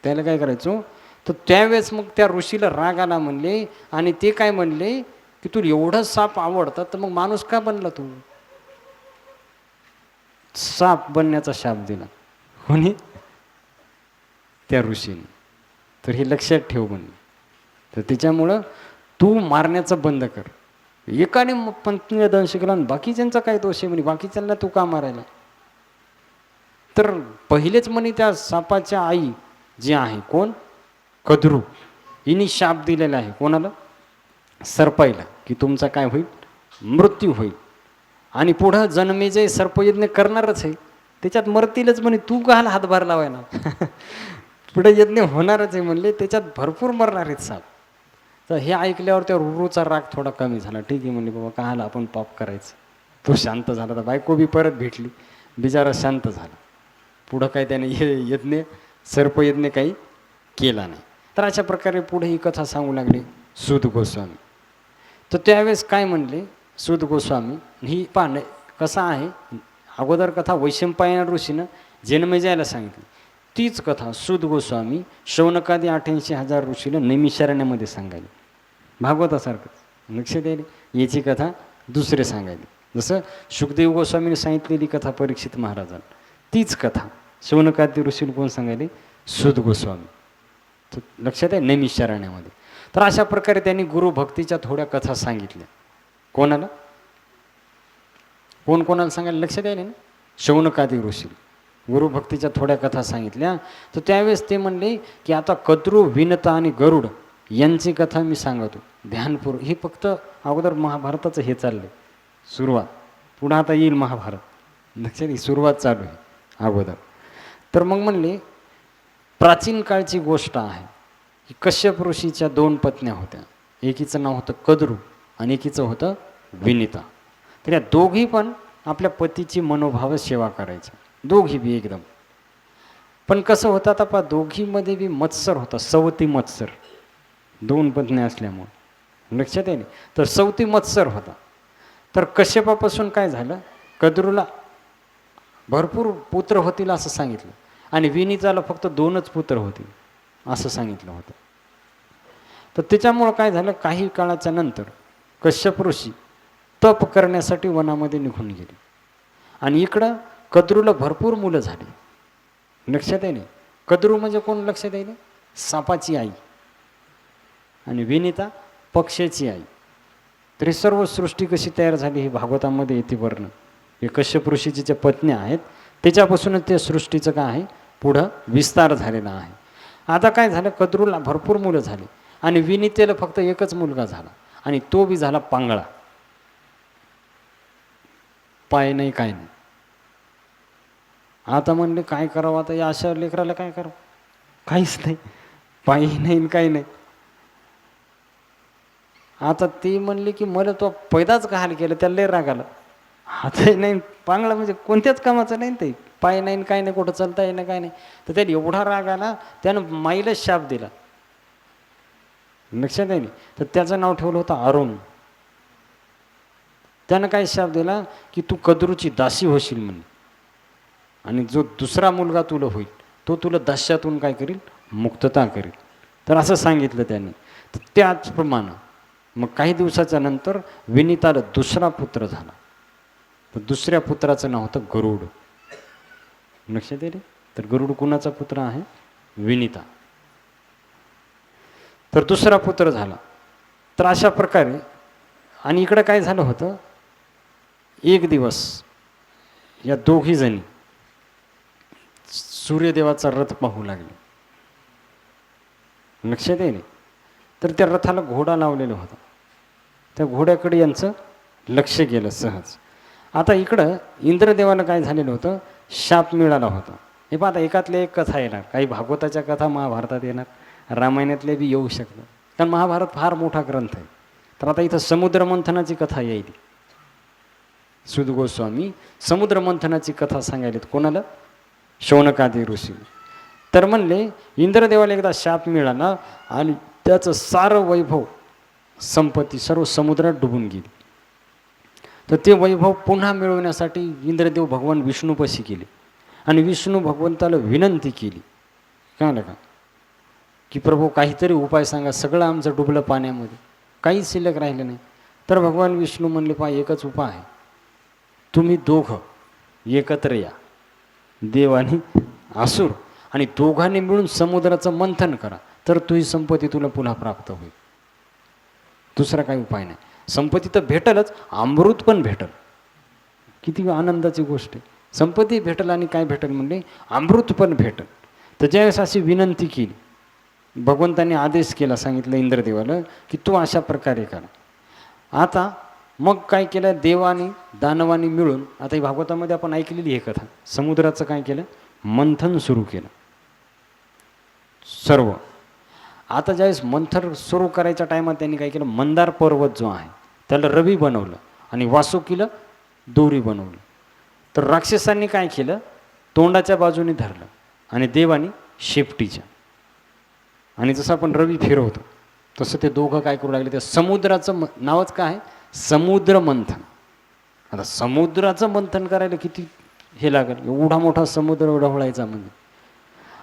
त्याला काय करायचो, तर त्यावेळेस मग त्या ऋषीला राग आला म्हणले, आणि ते काय म्हणले की तू एवढं साप आवडतं तर मग माणूस का बनला तू. साप बनण्याचा शाप दिला कोणी, त्या ऋषीने. तर हे लक्षात ठेव म्हणले. तर त्याच्यामुळं तू मारण्याचं बंद कर. एकाने पंत्नीला दंश केला आणि बाकीच्यांचा काय दोष आहे म्हणे, बाकीच्यांना तू का मारायला. तर पहिलेच म्हणे त्या सापाच्या आई जी आहे कोण, कद्रू, हिने शाप दिलेला आहे कोणाला, सर्पाईला, की तुमचा काय होईल, मृत्यू होईल. आणि पुढं जन्मेजय सर्पयज्ञ करणारच आहे, त्याच्यात मरतीलच म्हणे, तू घाल हातभार लावायला. पुढे यज्ञ होणारच आहे म्हणले, त्याच्यात भरपूर मरणार आहेत साप. तर हे ऐकल्यावर त्या रुरूचा राग थोडा कमी झाला. ठीक आहे म्हणले, बाबा काहाला आपण पाप करायचं. तो शांत झाला. तर बायको बी परत भेटली, बिचारा शांत झाला. पुढं काय त्याने यज्ञ सर्पयज्ञ काही केला नाही. तर अशा प्रकारे पुढे ही कथा सांगू लागले सूत गोस्वामी. तर त्यावेळेस काय म्हणले सूत गोस्वामी, ही पान कसा आहे, अगोदर कथा वैशंपायन ऋषीनं जन्मेजयाला सांगितली, तीच कथा सूत गोस्वामी शौनकादी 88,000 ऋषीला नैमिषारण्यामध्ये सांगायली, भागवतासारखंच. लक्ष द्यायला, याची कथा दुसरे सांगायली. जसं शुकदेव गोस्वामीने सांगितलेली कथा परीक्षित महाराजांना, तीच कथा शौनकादी ऋषीला कोण सांगायली, सूत गोस्वामी. तर लक्षात आहे, नैमिषारण्यामध्ये. तर अशा प्रकारे त्यांनी गुरुभक्तीच्या थोड्या कथा सांगितल्या. कोणाला, कोण कोणाला सांगायला लक्षात यायला ना, शौनकादी ऋषी गुरुभक्तीच्या थोड्या कथा सांगितल्या. तर त्यावेळेस ते म्हणले की आता कद्रू, विनता आणि गरुड यांची कथा मी सांगतो ध्यानपूर्वक. हे फक्त अगोदर महाभारताचं हे चाललं सुरुवात, पुढं आता येईल महाभारत. लक्षात, ही सुरुवात चालू आहे अगोदर. तर मग म्हणले प्राचीन काळची गोष्ट आहे की कश्यप ऋषीच्या 2 पत्न्या होत्या. एकीचं नाव होतं कद्रू आणि एकीचं होतं विनिता. तर या दोघी पण आपल्या पतीची मनोभाव सेवा करायच्या, दोघी बी एकदम. पण कसं होतं आता पहा, दोघीमध्ये बी मत्सर होता, सवती मत्सर, 2 पत्नी असल्यामुळे, लक्षात आहे. तर सवती मत्सर होता. तर कश्यपापासून काय झालं, कद्रूला भरपूर पुत्र होतील असं सांगितलं, आणि विनीताला फक्त 2च पुत्र होतील असं सांगितलं होतं. तर त्याच्यामुळं काय झालं, काही काळाच्या नंतर कश्यप ऋषी तप करण्यासाठी वनामध्ये निघून गेले, आणि इकडं कद्रूला भरपूर मुलं झाली. लक्षात आहे नाही, कद्रू म्हणजे कोण लक्षात येईल, सापाची आई, आणि विनिता पक्ष्याची आई. तरी सर्व सृष्टी कशी तयार झाली ही भागवतामध्ये येते वर्णन. हे कश्यप ऋषीची ज्या पत्न्या आहेत त्याच्यापासूनच त्या सृष्टीचं काय आहे पुढं विस्तार झालेला आहे. आता काय झालं, कद्रूला भरपूर मुलं झाली, आणि विनितेला फक्त एकच मुलगा झाला, आणि तो बी झाला पांगळा, पाय नाही काय नाही. आता म्हणले काय करावं, आता या अशा लेकराला काय करावं, काहीच नाही, पायही नाही काही नाही. आता ते म्हणले की मला तो पैदाच का हाल केलं, त्याला लय राग आला. हातही नाही, पांगळा म्हणजे कोणत्याच कामाचं नाही ते, पाय नाही काय नाही, कुठं चालता येईना काय नाही. तर त्याला एवढा राग आला, त्यानं माईलाच शाप दिला. लक्षात आहे. तर त्याचं नाव ठेवलं होतं अरुण. त्यानं काय शाप दिला की तू कद्रूची दासी होशील म्हणे, आणि जो दुसरा मुलगा तुला होईल तो तुला दास्यातून काय करील, मुक्तता करील. तर असं सांगितलं त्याने. तर त्याचप्रमाणे मग काही दिवसाच्या नंतर विनिताला दुसरा पुत्र झाला. तर दुसऱ्या पुत्राचं नाव होतं गरुड. लक्षात येईल. तर गरुड कुणाचा पुत्र आहे, विनिता. तर दुसरा पुत्र झाला. तर अशा प्रकारे, आणि इकडं काय झालं होतं, एक दिवस या दोघी जणी सूर्यदेवाचा रथ पाहू लागले. लक्षात येईल. तर त्या रथाला घोडा लावलेला होता, त्या घोड्याकडे यांचं लक्ष गेलं सहज. आता इकडं इंद्रदेवाला काय झालेलं होतं, शाप मिळाला होता. हे पहा, आता एकातल्या एक कथा येणार, काही भागवताच्या कथा महाभारतात येणार, रामायणातले बी येऊ शकतात, कारण महाभारत फार मोठा ग्रंथ आहे. तर आता इथं समुद्रमंथनाची कथा येईल. सुद गोस्वामी समुद्रमंथनाची कथा सांगायला कोणाला, शौनकादी ऋषी. तर म्हणले इंद्रदेवाला एकदा शाप मिळाला, आणि त्याचं सारं वैभव संपत्ती सर्व समुद्रात डुबून गेली. तर ते वैभव पुन्हा मिळवण्यासाठी इंद्रदेव भगवान विष्णूपाशी गेले, आणि विष्णू भगवंताला विनंती केली, कळलं का, की प्रभू काहीतरी उपाय सांगा, सगळं आमचं डुबलं पाण्यामध्ये, काहीच शिल्लक राहिलं नाही. तर भगवान विष्णू म्हणले, पहा एकच उपाय आहे, तुम्ही दोघं एकत्र या, देव आणि असुर, आणि दोघांनी मिळून समुद्राचं मंथन करा, तर तुझी संपत्ती तुला पुन्हा प्राप्त होईल. दुसरा काही उपाय नाही. संपत्ती तर भेटलच, अमृत पण भेटल. किती आनंदाची गोष्ट आहे. संपत्ती भेटल आणि काय भेटल म्हणजे अमृत पण भेटल. तर ज्यावेळेस अशी विनंती केली, भगवंतांनी आदेश केला, सांगितलं इंद्रदेवाला की तू अशा प्रकारे करा. आता मग काय केलं, देवानी दानवानी मिळून, आता ही भागवतामध्ये आपण ऐकलेली ही कथा, समुद्राचं काय केलं, मंथन सुरू केलं सर्व. आता ज्यावेळेस मंथन सुरू करायच्या टायमात त्यांनी काय केलं, मंदार पर्वत जो आहे त्याला रवी बनवलं, आणि वासुकीला दोरी बनवलं. तर राक्षसांनी काय केलं, तोंडाच्या बाजूने धरलं, आणि देवानी शेपटीच्या. आणि जसं आपण रवी फिरवतो तसं ते दोघं काय करू लागले, त्या समुद्राचं नावच काय आहे, समुद्र मंथन. आता समुद्राचं मंथन करायला किती हे लागेल, एवढा मोठा समुद्र ढवळायचा म्हणजे.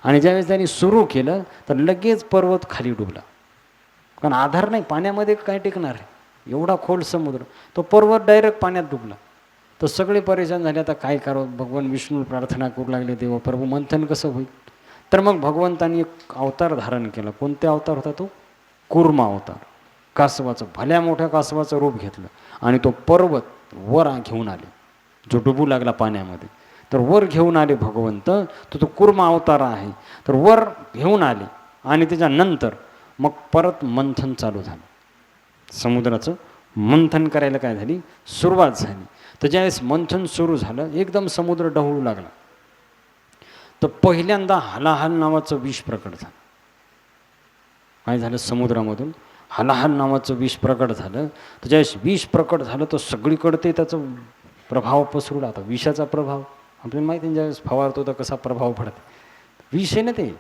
आणि ज्यावेळेस त्यांनी सुरू केलं तर लगेच पर्वत खाली डुबला, कारण आधार नाही, पाण्यामध्ये काय टिकणार आहे, एवढा खोल समुद्र. तो पर्वत डायरेक्ट पाण्यात डुबला. तर सगळे परेशान झाले, आता काय करावं. भगवान विष्णू प्रार्थना करू लागले, देवा प्रभू मंथन कसं होईल. तर मग भगवंतांनी एक अवतार धारण केला. कोणते अवतार होता तो, कूर्म अवतार, कासवाचं, भल्या मोठ्या कासवाचं रूप घेतलं, आणि तो पर्वत वर घेऊन आले, जो डुबू लागला पाण्यामध्ये. तर वर घेऊन आले भगवंत, तो कूर्म अवतार आहे. तर वर घेऊन आले, आणि त्याच्यानंतर मग परत मंथन चालू झालं. समुद्राचं मंथन करायला काय झाली, सुरुवात झाली. तर ज्यावेळेस मंथन सुरू झालं, एकदम समुद्र ढवळू लागला. तर पहिल्यांदा हलाहल नावाचं विष प्रकट झालं. काय झालं, समुद्रामधून हलाहल नावाचं विष प्रकट झालं. तर ज्यावेळेस विष प्रकट झालं तर सगळीकडे ते त्याचं प्रभाव पसरू लागला. विषाचा प्रभाव आपल्याला माहिती आहे, ज्यावेळेस फवारतो तर कसा प्रभाव पडतो. विष आहे ना ते.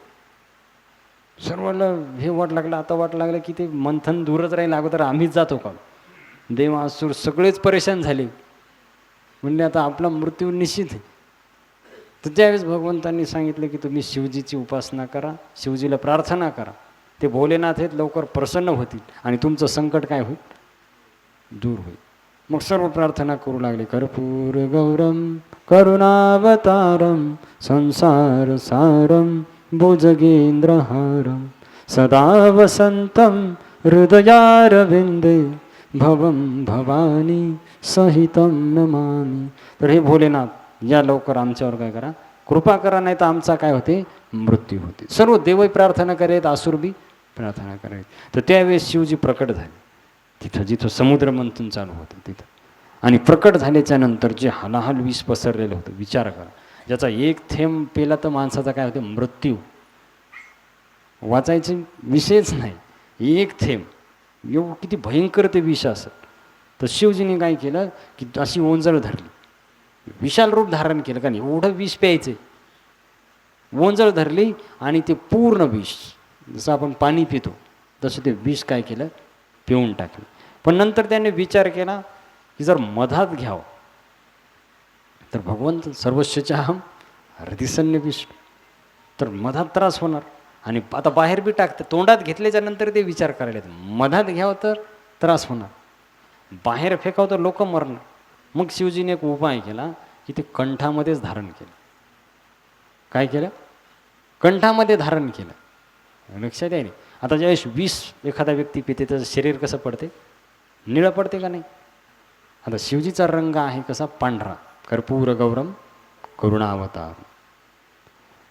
सर्वाला हे वाट लागलं, आता वाट लागलं की ते मंथन दूरच राहील, अगोदर आम्हीच जातो का. देव असुर सगळेच परेशान झाले, म्हणजे आता आपला मृत्यू निश्चित आहे. तर त्यावेळेस भगवंतांनी सांगितलं की तुम्ही शिवजीची उपासना करा, शिवजीला प्रार्थना करा, ते भोलेनाथ आहेत, लवकर प्रसन्न होतील आणि तुमचं संकट काय होईल, दूर होईल. मग सर्व प्रार्थना करू लागले. कर्पूर गौरम करुणावतारम संसार सारम भुजगेंद्रहारम सदा वसंतम हृदयारविंदे भवम भवानी सहितम नमामि. तर हे भोलेनाथ या लवकर आमच्यावर काय करा, कृपा करा, नाही तर आमचा काय होते, मृत्यू होते. सर्व देवही प्रार्थना करेत, असुर बी प्रार्थना करायत. तर त्यावेळेस शिवजी प्रकट झाले तिथं जिथं समुद्र मंथन चालू होतं तिथं. आणि प्रकट झाल्याच्या नंतर जे हलाहल विष पसरलेलं होतं, विचार करा, ज्याचा एक थेंब पेला तर माणसाचा काय होते, मृत्यू. वाचायचे विषयच नाही, एक थेंब, एवढं किती भयंकर ते विष असत. तर शिवजीने काय केलं की अशी ओंजळ धरली, विशाल रूप धारण केलं, का नाही एवढं विष प्यायचं, ओंजळ धरली आणि ते पूर्ण विष, जसं आपण पाणी पितो तसं ते विष काय केलं, पिऊन टाकलं. पण नंतर त्याने विचार केला की जर मधात घ्यावं तर भगवंत सर्वस्वचाहम हृदिसन्य विष्णू, तर मधात त्रास होणार. आणि आता बाहेर बी टाकतं, तोंडात घेतल्याच्या नंतर ते विचार करायला येतं, मधात घ्यावं तर त्रास होणार, बाहेर फेकावं तर लोक मरणार. मग शिवजीने एक उपाय केला की ते कंठामध्येच धारण केलं. काय केलं, कंठामध्ये धारण केलं. लक्षात आहे. आता ज्यावेळेस विष एखादा व्यक्ती पिते त्याचं शरीर कसं पडते, निळं पडते का नाही. आता शिवजीचा रंग आहे कसा, पांढरा, कर्पूर गौरम करुणावतार.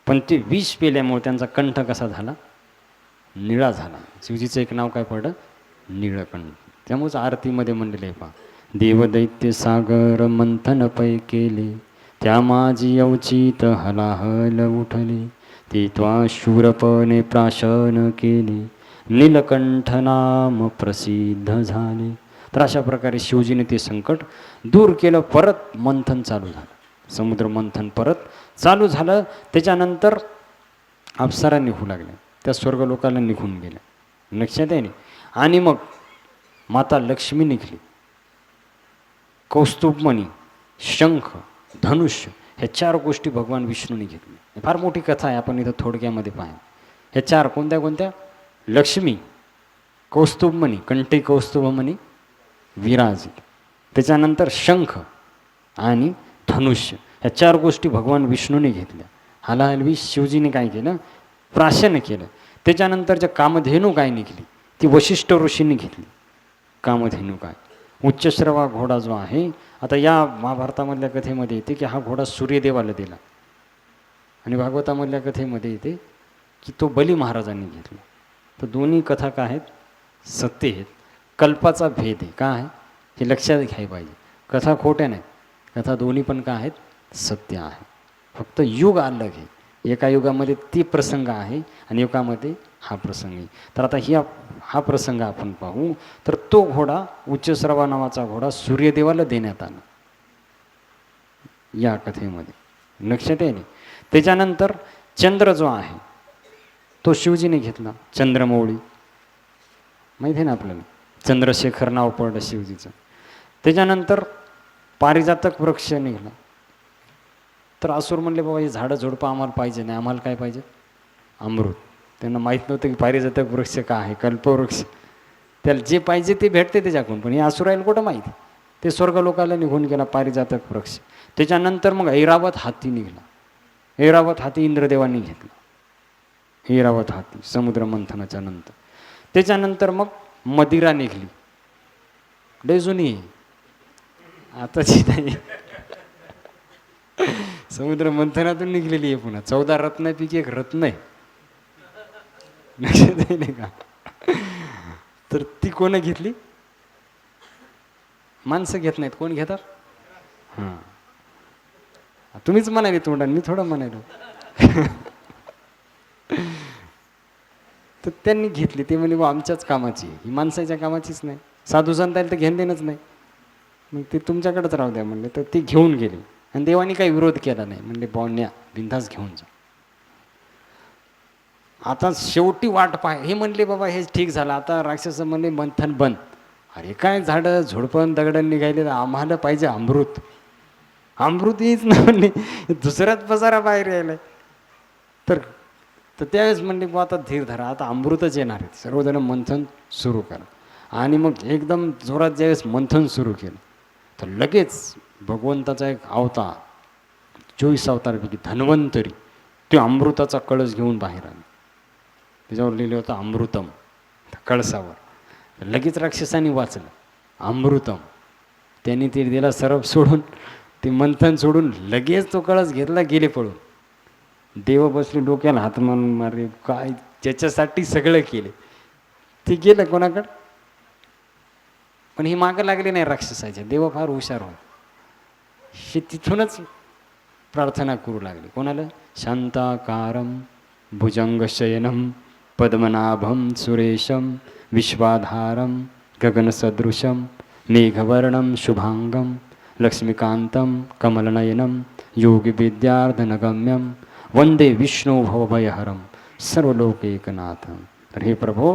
पण ते विष पेल्यामुळे त्यांचा कंठ कसा झाला, निळा झाला. शिवजीचं एक नाव काय पडलं, निळकंठ. त्यामुळेच आरतीमध्ये म्हणलेलं आहे पहा, देवदैत्य सागर मंथन पै केले, त्या माझी अवचित हलाहल उठले, ते त्वा शूरपणे प्राशन केले, नीलकंठ नाम प्रसिद्ध झाले. तर अशा प्रकारे शिवजीने ते संकट दूर केलं. परत मंथन चालू झालं, समुद्र मंथन परत चालू झालं. त्याच्यानंतर अप्सरा निघू लागल्या, त्या स्वर्गलोकाला निघून गेल्या. लक्षात आहे. आणि मग माता लक्ष्मी निघली. कौस्तुभमणी, शंख, धनुष्य ह्या 4 गोष्टी भगवान विष्णूने घेतल्या. फार मोठी कथा आहे, आपण इथं थोडक्यामध्ये पाहाय. ह्या 4 कोणत्या कोणत्या, लक्ष्मी, कौस्तुभमणी, कंठी कौस्तुभमणी विराजित, त्याच्यानंतर शंख आणि धनुष्य, ह्या 4 गोष्टी भगवान विष्णूने घेतल्या. हलाहलवी शिवजीने काय केलं, प्राशन केलं. त्याच्यानंतर जे कामधेनू काय निघली ती वशिष्ठ ऋषींनी घेतली. कामधेनू काय, उच्चश्रवा घोडा जो आहे, आता या महाभारतामधल्या कथेमध्ये येते की हा घोडा सूर्यदेवाला दिला, आणि भागवतामधल्या कथेमध्ये येते की तो बली महाराजांनी घेतला. तर दोन्ही कथा काय आहेत, सत्य आहेत. कल्पाचा भेद आहे, का आहे हे लक्षात घ्यायला पाहिजे. कथा खोट्या नाही, कथा दोन्ही पण काय आहेत, सत्य आहे. फक्त युग अलग आहे. एका युगामध्ये ती प्रसंग आहे आणि युगामध्ये हा प्रसंग आहे. तर आता हा प्रसंग आपण पाहू. तर तो घोडा, उच्चश्रवा नावाचा घोडा सूर्यदेवाला देण्यात आला या कथेमध्ये, लक्षात आहे. त्याच्यानंतर चंद्र जो आहे तो शिवजीने घेतला, चंद्रमौळी माहिती आहे ना आपल्याला, चंद्रशेखर नाव पडलं शिवजीचं. त्याच्यानंतर पारिजातक वृक्ष निघाला. तर असुर म्हणले बाबा हे झाडं झुडपं आम्हाला पाहिजे नाही, आम्हाला काय पाहिजे, अमृत. त्यांना माहीत नव्हतं की पारिजातक वृक्ष का आहे, कल्पवृक्ष, त्याला जे पाहिजे ते भेटते त्याच्याकडून. पण हे असुरायला कुठं माहिती, ते स्वर्गलोकाला निघून गेला पारिजातक वृक्ष. त्याच्यानंतर मग ऐरावत हाती निघाला. ऐरावत हाती इंद्रदेवांनी घेतला, ऐरावत हाती समुद्र मंथनाच्या नंतर. त्याच्यानंतर मग मदिरा निघली, लय जुनी आताची नाही, समुद्र मंथनातून निघलेली आहे. पुन्हा 14 रत्नापैकी एक रत्न आहे, लक्षात नाही का. तर ती कोण घेतली, माणसं घेत नाहीत, कोण घेतात, हां तुम्हीच म्हणाले तोंडाने, मी थोडं म्हणालो. तर त्यांनी घेतली. ते म्हणजे आमच्याच कामाची, ही माणसाच्या कामाचीच नाही, साधू संतांना तर घेणं देणंच नाही, मग ते तुमच्याकडेच राहू द्या म्हणले. तर ती घेऊन गेली आणि देवानी काही विरोध केला नाही, म्हणले बॉन्या बिंदास घेऊन जा. आता शेवटी वाट पाय हे म्हणले बाबा हे ठीक झालं, आता राक्षस म्हणले मंथन बंद. अरे काय झाडं झुडपं दगडं निघाले, आम्हाला पाहिजे अमृत. अमृत येईच ना म्हणले, दुसराच पसारा बाहेर यायलाय. तर त्यावेळेस म्हणले बा आता धीर धरा, आता अमृतच येणार आहे. सर्वजण मंथन सुरू करा. आणि मग एकदम जोरात ज्यावेळेस मंथन सुरू केलं तर लगेच भगवंताचा एक अवतार, 24 अवतारापैकी धन्वंतरी, तो अमृताचा कळस घेऊन बाहेर आला. त्याच्यावर लिहिलं होतं अमृतम कळसावर. लगेच राक्षसांनी वाचलं अमृतम. त्यांनी ते दिला सरप सोडून, ते मंथन सोडून लगेच तो कळस घेतला, गेले पळून. देव बसले डोक्याला हात मारून, मारे काय ज्याच्यासाठी सगळं केले ते गेलं कोणाकडं. पण ही मागं लागली नाही राक्षसाच्या. देव फार हुशार हो, हे तिथूनच प्रार्थना करू लागले. कोणाला? शांताकारं भुजंगशयनं पद्मनाभं सुरेशं विश्वाधारं गगनसदृशं मेघवर्णं शुभांगं लक्ष्मीकान्तं कमलनयनं योगिविद्यार्धनगम्यं वंदे विष्णू भवभयहरं सर्वलोकैकनाथं. तर हे प्रभो,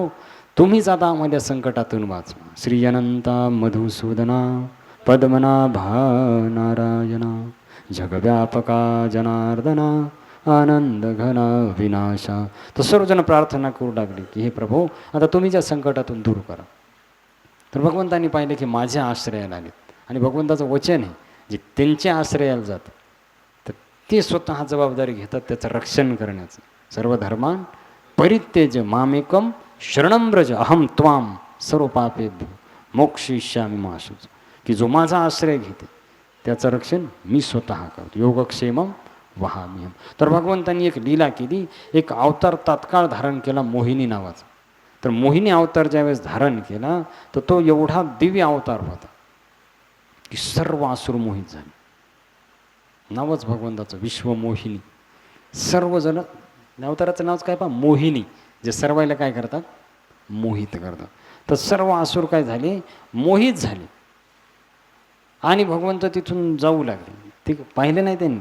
तुम्हीच आता आम्हाला संकटातून वाचवा. श्री अनंता मधुसूदना पद्मनाभा नारायणा जगव्यापका जनार्दना आनंद घन विनाशा. तर सर्वजण प्रार्थना करू लागली की हे प्रभो, आता तुम्ही ज्या संकटातून दूर करा. तर भगवंतांनी पाहिलं की माझ्या आश्रयाला आले, आणि भगवंताचं वचन आहे जे त्यांच्या आश्रयाला जातं तर ते स्वतः जबाबदारी घेतात त्याचं रक्षण करण्याचं. सर्व धर्मान परित्यज्य मामेकम शरणं व्रज अहम त्वाम सर्व पापेभ्यो मोक्षयिष्यामि मा शुच. की जो माझा आश्रय घेते त्याचं रक्षण मी स्वतः करतो. योगक्षेमम वहाम्यहम. तर भगवंतांनी एक लीला केली, एक अवतार तात्काळ धारण केला मोहिनी नावाचा. तर मोहिनी अवतार ज्यावेळेस धारण केला तर तो एवढा दिव्य अवतार होता की सर्व असुर मोहित झाले. नावच भगवंताचं विश्वमोहिनी. सर्वजण, अवताराचं नावच काय पहा, मोहिनी, जे सर्वायला काय करतात, मोहित करतात. तर सर्व असुर काय झाले, मोहित झाले. आणि भगवंत तिथून जाऊ लागले. ते पाहिले नाही त्यांनी,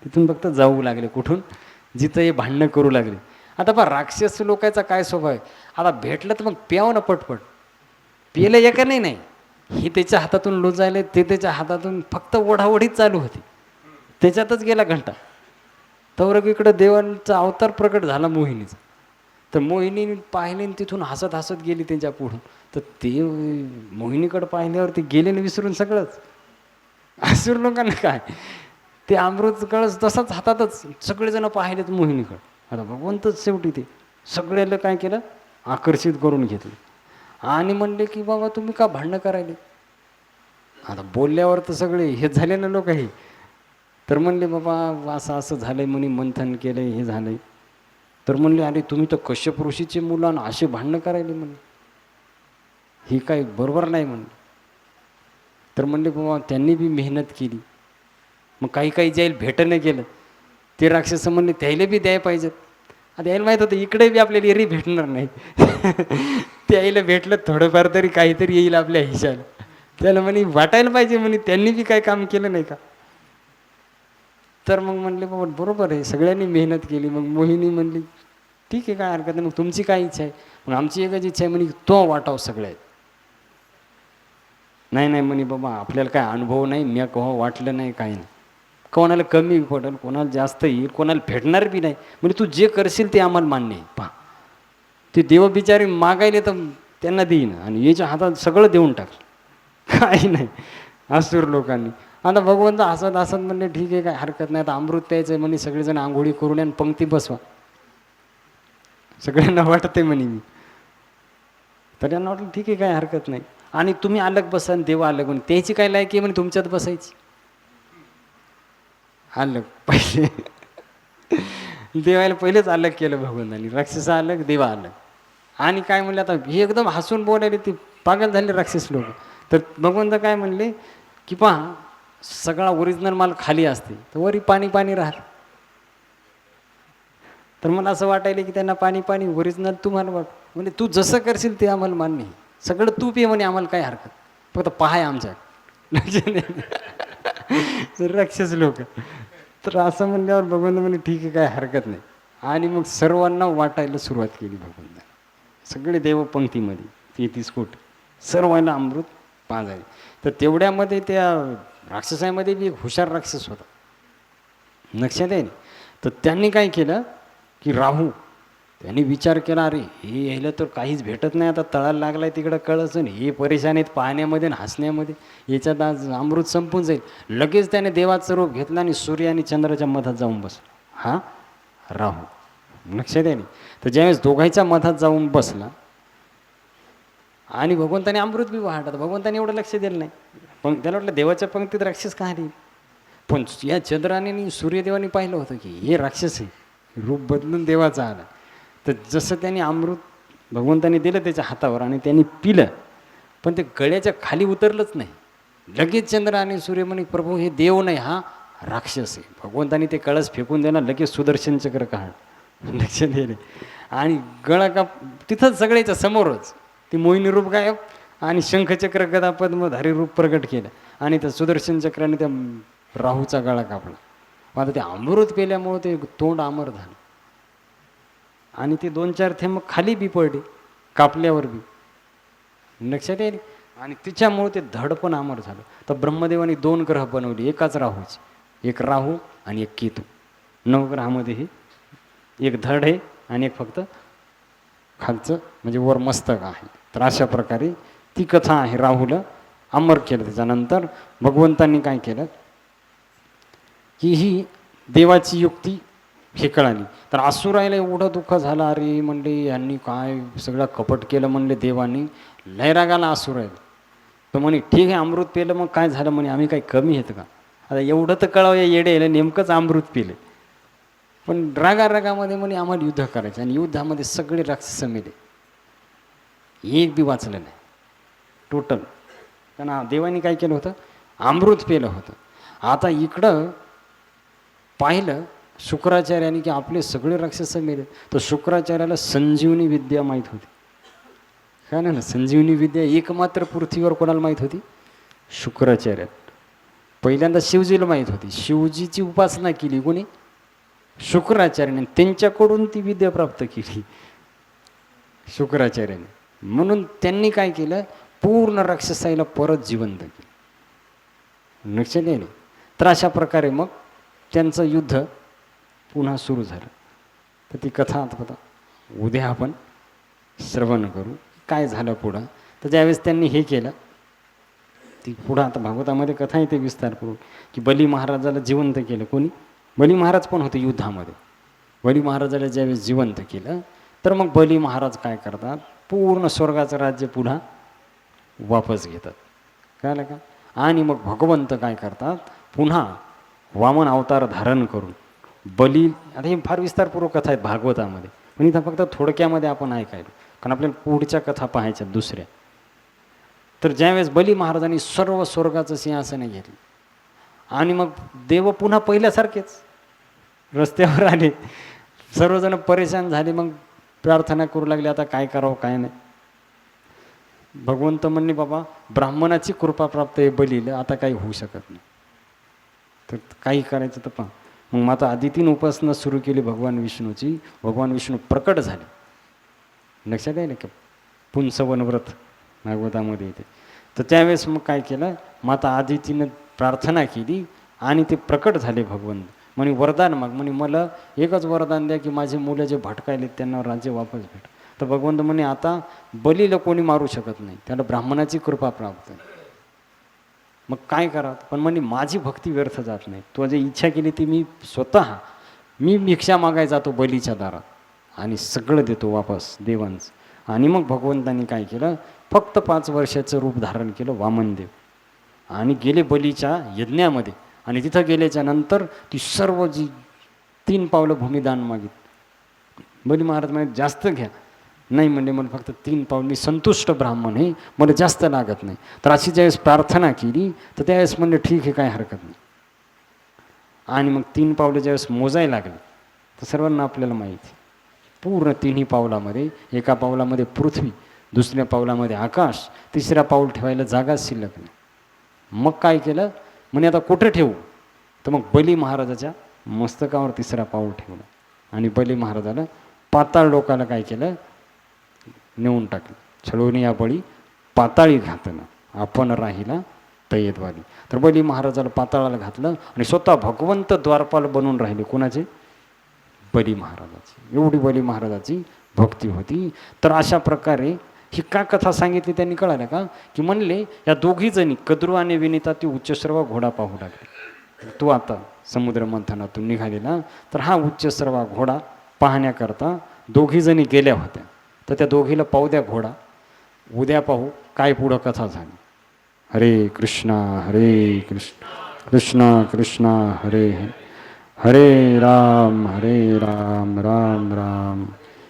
तिथून फक्त जाऊ लागले. कुठून? जिथं हे भांडणं करू लागले. आता पहा राक्षस लोकांचा काय स्वभाव आहे, आता भेटलं तर मग प्यावं ना पटपट. पिलं एका नाही, हे त्याच्या हातातून लोजायले, ते त्याच्या हातातून, फक्त ओढाओढीच चालू होती. त्याच्यातच गेला घंटा. तवरक इकडं देवांचा अवतार प्रकट झाला मोहिनीचा. तर मोहिनी पाहिले तिथून हसत हसत गेली त्यांच्या पुढून. तर ते मोहिनीकडे पाहिल्यावर ते गेले विसरून सगळंच. असुर लोकांना काय, ते अमृत कळस तसाच हातातच सगळेजण पाहिलेत मोहिनीकडे. आता भगवंतच शेवटी ते सगळ्याला काय केलं, आकर्षित करून घेतलं. आणि म्हणले की बाबा तुम्ही का भांडणं करायले. आता बोलल्यावर तर सगळे हेच झाले ना लोक. हे तर म्हणले बाबा असं असं झालंय म्हणे, मंथन केलंय, हे झालंय. तर म्हणले अरे तुम्ही तर कश्यप ऋषीचे मुलं असे भांडणं करायले म्हणले, ही काय बरोबर नाही म्हणले. तर म्हणले बाबा त्यांनी बी मेहनत केली, मग काही काही जाईल भेटणं गेलं. ते राक्षस म्हणले त्याला बी द्यायला पाहिजेत. आता यायला माहीत होतं इकडे बी आपल्याला एरी भेटणार नाही. त्याला भेटलं थोडंफार तरी काहीतरी येईल आपल्या हिशाला. त्याला म्हणे वाटायला पाहिजे म्हणे त्यांनी बी काही काम केलं नाही का. तर मग म्हणले बाबा बरोबर आहे, सगळ्यांनी मेहनत केली. मग मोहिनी म्हणली ठीक आहे काय हरकत नाही, मग तुमची काय इच्छा आहे. मग आमची एकच इच्छा आहे म्हणे तो वाटाव सगळ्यात. नाही नाही म्हणे बाबा आपल्याला काय अनुभव नाही, मी केव्हा वाटलं नाही काही नाही. कोणाला कमी पडेल, कोणाला जास्त येईल, कोणाला भेटणार बी नाही. म्हणजे तू जे करशील ते आम्हाला मान्य आहे. पहा ते देव बिचारी मागायले तर त्यांना देईन, आणि याच्या हातात सगळं देऊन टाक, काही नाही असुर लोकांनी. आता भगवंत हसत हसत म्हणले ठीक आहे काय हरकत नाही, आता अमृत प्यायचं म्हणे, सगळेजण आंघोळी करून आणि पंक्ती बसवा. सगळ्यांना वाटते म्हणे मी. तर त्यांना वाटलं ठीक आहे काय हरकत नाही. आणि तुम्ही अलग बसा आणि देव अलग म्हणे. त्याची काय लायकी म्हणे तुमच्यात बसायची. अलग पहिले देवाला पहिलेच अलग केलं भगवंतांनी. राक्षस अलग, देवा अलग. आणि काय म्हणले आता हे एकदम हसून बोलायले, ते पागल झाले राक्षस लोक. तर भगवंत काय म्हणले की पहा सगळा ओरिजिनल माल खाली असते तर वरी पाणी पाणी राहत. तर मला असं वाटायलं की त्यांना पाणी पाणी ओरिजिनल तुम्हाला वाट, म्हणजे तू जसं करशील ते आम्हाला मान्य आहे, सगळं तू पे म्हणे, आम्हाला काय हरकत, फक्त पहाय आमच्या राक्षस लोक. तर असं म्हणल्यावर भगवंत म्हणे ठीक आहे काय हरकत नाही, आणि मग सर्वांना वाटायला सुरुवात केली भगवंताने. सगळे देव पंक्तीमध्ये 33 कोटी सर्वांना अमृत पाजायचे. तर तेवढ्यामध्ये त्या राक्षसामध्ये बी एक हुशार राक्षस होता, लक्षात आहे. तर त्यांनी काय केलं की राहू त्यांनी विचार केला, अरे हे यायला तर काहीच भेटत नाही, आता तळाला लागलाय तिकडं कळच नाही, हे परेशान आहेत पाहण्यामध्ये आणि हसण्यामध्ये, याच्यात आज अमृत संपून जाईल. लगेच त्याने देवाचं रूप घेतलं आणि सूर्य आणि चंद्राच्या मधात जाऊन बसला. हा राहू, लक्षात आहे. तर ज्यावेळेस दोघांच्या मधात जाऊन बसला आणि भगवंताने अमृत बी वाढत, भगवंताने एवढं लक्ष दिलं नाही. पण त्याला वाटलं देवाच्या पंक्तीत राक्षस का आली. पण या चंद्राने आणि सूर्यदेवाने पाहिलं होतं की हे राक्षस आहे, रूप बदलून देवाचा आला. तर जसं त्यांनी अमृत भगवंताने दिलं त्याच्या हातावर आणि त्यांनी पिलं, पण ते गळ्याच्या खाली उतरलंच नाही. लगेच चंद्र आणि सूर्य म्हणे, प्रभू हे देव नाही, हा राक्षस आहे. भगवंताने ते कळस फेकून देणार, लगेच सुदर्शन चक्र काढ, लक्ष दिले आणि गळा का तिथंच सगळ्याच्या समोरच ती मोहिनी रूप गायब आणि शंखचक्र गदा पद्मधारी रूप प्रगट केलं आणि त्या सुदर्शन चक्राने त्या राहूचा गळा कापला. आता ते अमृत पेल्यामुळं ते तोंड अमर झालं आणि ते 2-4 थेंब खाली बी पडले कापल्यावर बी, लक्षात येईल. आणि तिच्यामुळे ते धड पण अमर झालं. तर ब्रह्मदेवाने 2 ग्रह बनवले एकाच राहूचे, एक राहू आणि एक केतू. नवग्रहामध्ये एक धड आहे आणि एक फक्त खालचं म्हणजे वर मस्तक आहे. तर अशा प्रकारे ती कथा आहे. राहूला अमर केलं. त्याच्यानंतर भगवंतांनी काय केलं की ही देवाची युक्ती हे कळाली. तर असुरायला एवढं दुःख झालं, अरे म्हणले यांनी काय सगळं कपट केलं म्हणले देवानी, लय रागाला असुरायला. तर म्हणे ठीक आहे अमृत पेलं, मग काय झालं म्हणे, आम्ही काही कमी आहेत का, आता एवढं तर कळावं या येडे नेमकंच अमृत पिले. पण रागारागामध्ये म्हणे आम्हाला युद्ध करायचं आणि युद्धामध्ये सगळे राक्षस मेले, एक बी वाचलं नाही टोटल. कारण देवानी काय केलं होतं, अमृत पेलं होतं. आता इकडं पाहिलं शुक्राचार्याने की आपले सगळे राक्षस मेले. तर शुक्राचार्याला संजीवनी विद्या माहीत होती. काय ना संजीवनी विद्या एकमात्र पृथ्वीवर कोणाला माहीत होती, शुक्राचार्याला. पहिल्यांदा शिवजीला माहीत होती, शिवजीची उपासना केली कोणी, शुक्राचार्याने. त्यांच्याकडून ती विद्या प्राप्त केली शुक्राचार्याने. म्हणून त्यांनी काय केलं, पूर्ण राक्षसाईला परत जिवंत केलं, लक्षात येईल. तर अशा प्रकारे मग त्यांचं युद्ध पुन्हा सुरू झालं. तर ती कथा आता उद्या आपण श्रवण करू काय झालं पुढं. तर ज्यावेळेस त्यांनी हे केलं, ती पुढं आता भागवतामध्ये कथा येते विस्तारपूर्वक की बली महाराजाला जिवंत केलं. कोणी, बली महाराज पण होते युद्धामध्ये. बली महाराजाला ज्यावेळेस जिवंत केलं तर मग बली महाराज काय करतात, पूर्ण स्वर्गाचं राज्य पुन्हा वापस घेतात, कळलं का. आणि मग भगवंत काय करतात, पुन्हा वामन अवतार धारण करून बली, आता ही फार विस्तारपूर्वक कथा आहेत भागवतामध्ये, पण इथं फक्त थोडक्यामध्ये आपण ऐकायला, कारण आपल्याला पुढच्या कथा पाहायच्या दुसऱ्या. तर ज्यावेळेस बली महाराजांनी सर्व स्वर्गाचं सिंहासन घेतलं आणि मग देव पुन्हा पहिल्यासारखेच रस्त्यावर आले, सर्वजण परेशान झाले. मग प्रार्थना करू लागले, आता काय करावं काय नाही. भगवंत म्हणले, बाबा ब्राह्मणाची कृपा प्राप्त आहे बलीला, आता काही होऊ शकत नाही, तर काही करायचं तर पहा. मग माता आदितीने उपासना सुरू केली भगवान विष्णूची. भगवान विष्णू प्रकट झाले, लक्षात आहे ना का, पुंसवन व्रत भागवतामध्ये येते. तर त्यावेळेस मग काय केलं, माता आदितीनं प्रार्थना केली आणि ते प्रकट झाले भगवंत. म्हणे वरदान माग, म्हणे मला एकच वरदान द्या की माझे मुलं जे भटकायले त्यांना राज्य वापस भेट. तर भगवंत म्हणे आता बलीला कोणी मारू शकत नाही, त्याला ब्राह्मणाची कृपा प्राप्त आहे. मग काय करा, पण म्हणे माझी भक्ती व्यर्थ जात नाही, तू जे इच्छा केली ती मी स्वतः मी भिक्षा मागायला जातो बलीच्या दारात आणि सगळं देतो वापस देवांचं. आणि मग भगवंतांनी काय केलं, फक्त 5 वर्षाचं रूप धारण केलं वामनदेव आणि गेले बलीच्या यज्ञामध्ये. आणि तिथं गेल्याच्या नंतर ती सर्व जी 3 पावलं भूमिदान मागित. बली महाराज म्हणे जास्त घ्या, नाही म्हणजे मला फक्त 3 पावलं, मी संतुष्ट ब्राह्मण आहे, मला जास्त लागत नाही. तर अशी ज्यावेळेस प्रार्थना केली तर त्यावेळेस म्हणले ठीक आहे काय हरकत नाही. आणि मग 3 पावलं ज्यावेळेस मोजायला लागले तर सर्वांना आपल्याला माहिती, पूर्ण 3ही पावलामध्ये, एका पावलामध्ये पृथ्वी, दुसऱ्या पावलामध्ये आकाश, तिसऱ्या पाऊल ठेवायला जागाच शिल्लक नाही. मग काय केलं, म्हणे आता कुठे ठेवू, तर मग बली महाराजाच्या मस्तकावर 3रा पाऊल ठेवला. आणि बली महाराजाला पाताळ लोकाला काय केलं, नेऊन टाकलं. छळून या बळी पाताळी घातलं आपण राहिला तय्यदवाली. तर बली महाराजाला पाताळाला घातलं आणि स्वतः भगवंत द्वारपाल बनून राहिले. कोणाचे? बली महाराजाची. एवढी बली महाराजाची भक्ती होती. तर अशा प्रकारे ही का कथा सांगितली त्यांनी कळालं का, की म्हणले या दोघी जणी कद्रू आणि विनिता ती उच्चश्रवा घोडा पाहू लागले. तू आता समुद्र मंथनातून निघालेला, तर हा उच्चश्रवा घोडा पाहण्याकरता दोघी जणी गेल्या होत्या. तर त्या दोघीला पाहू द्या घोडा, उद्या पाहू काय पुढं कथा झाली. हरे कृष्णा कृष्ण कृष्ण हरे हरे, हरे राम राम राम.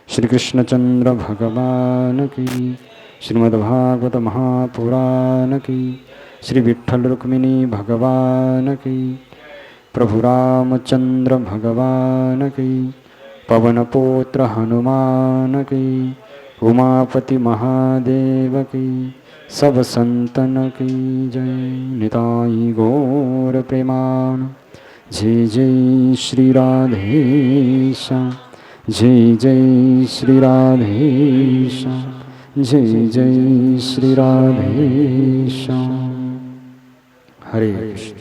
श्री कृष्णचंद्र भगवान की, श्रीमद्भागवत महापुराण की, श्री विठ्ठल रुक्मिणी भगवान की, प्रभु रामचंद्र भगवान की, पवनपुत्र हनुमान की, उमापति महादेव की, सब संतन की जय. निताई गौर प्रेमान. जय जय श्री राधेश्याम, जय जय श्री राधेश्याम, जय जय श्री राधेश्याम. हरे कृष्ण.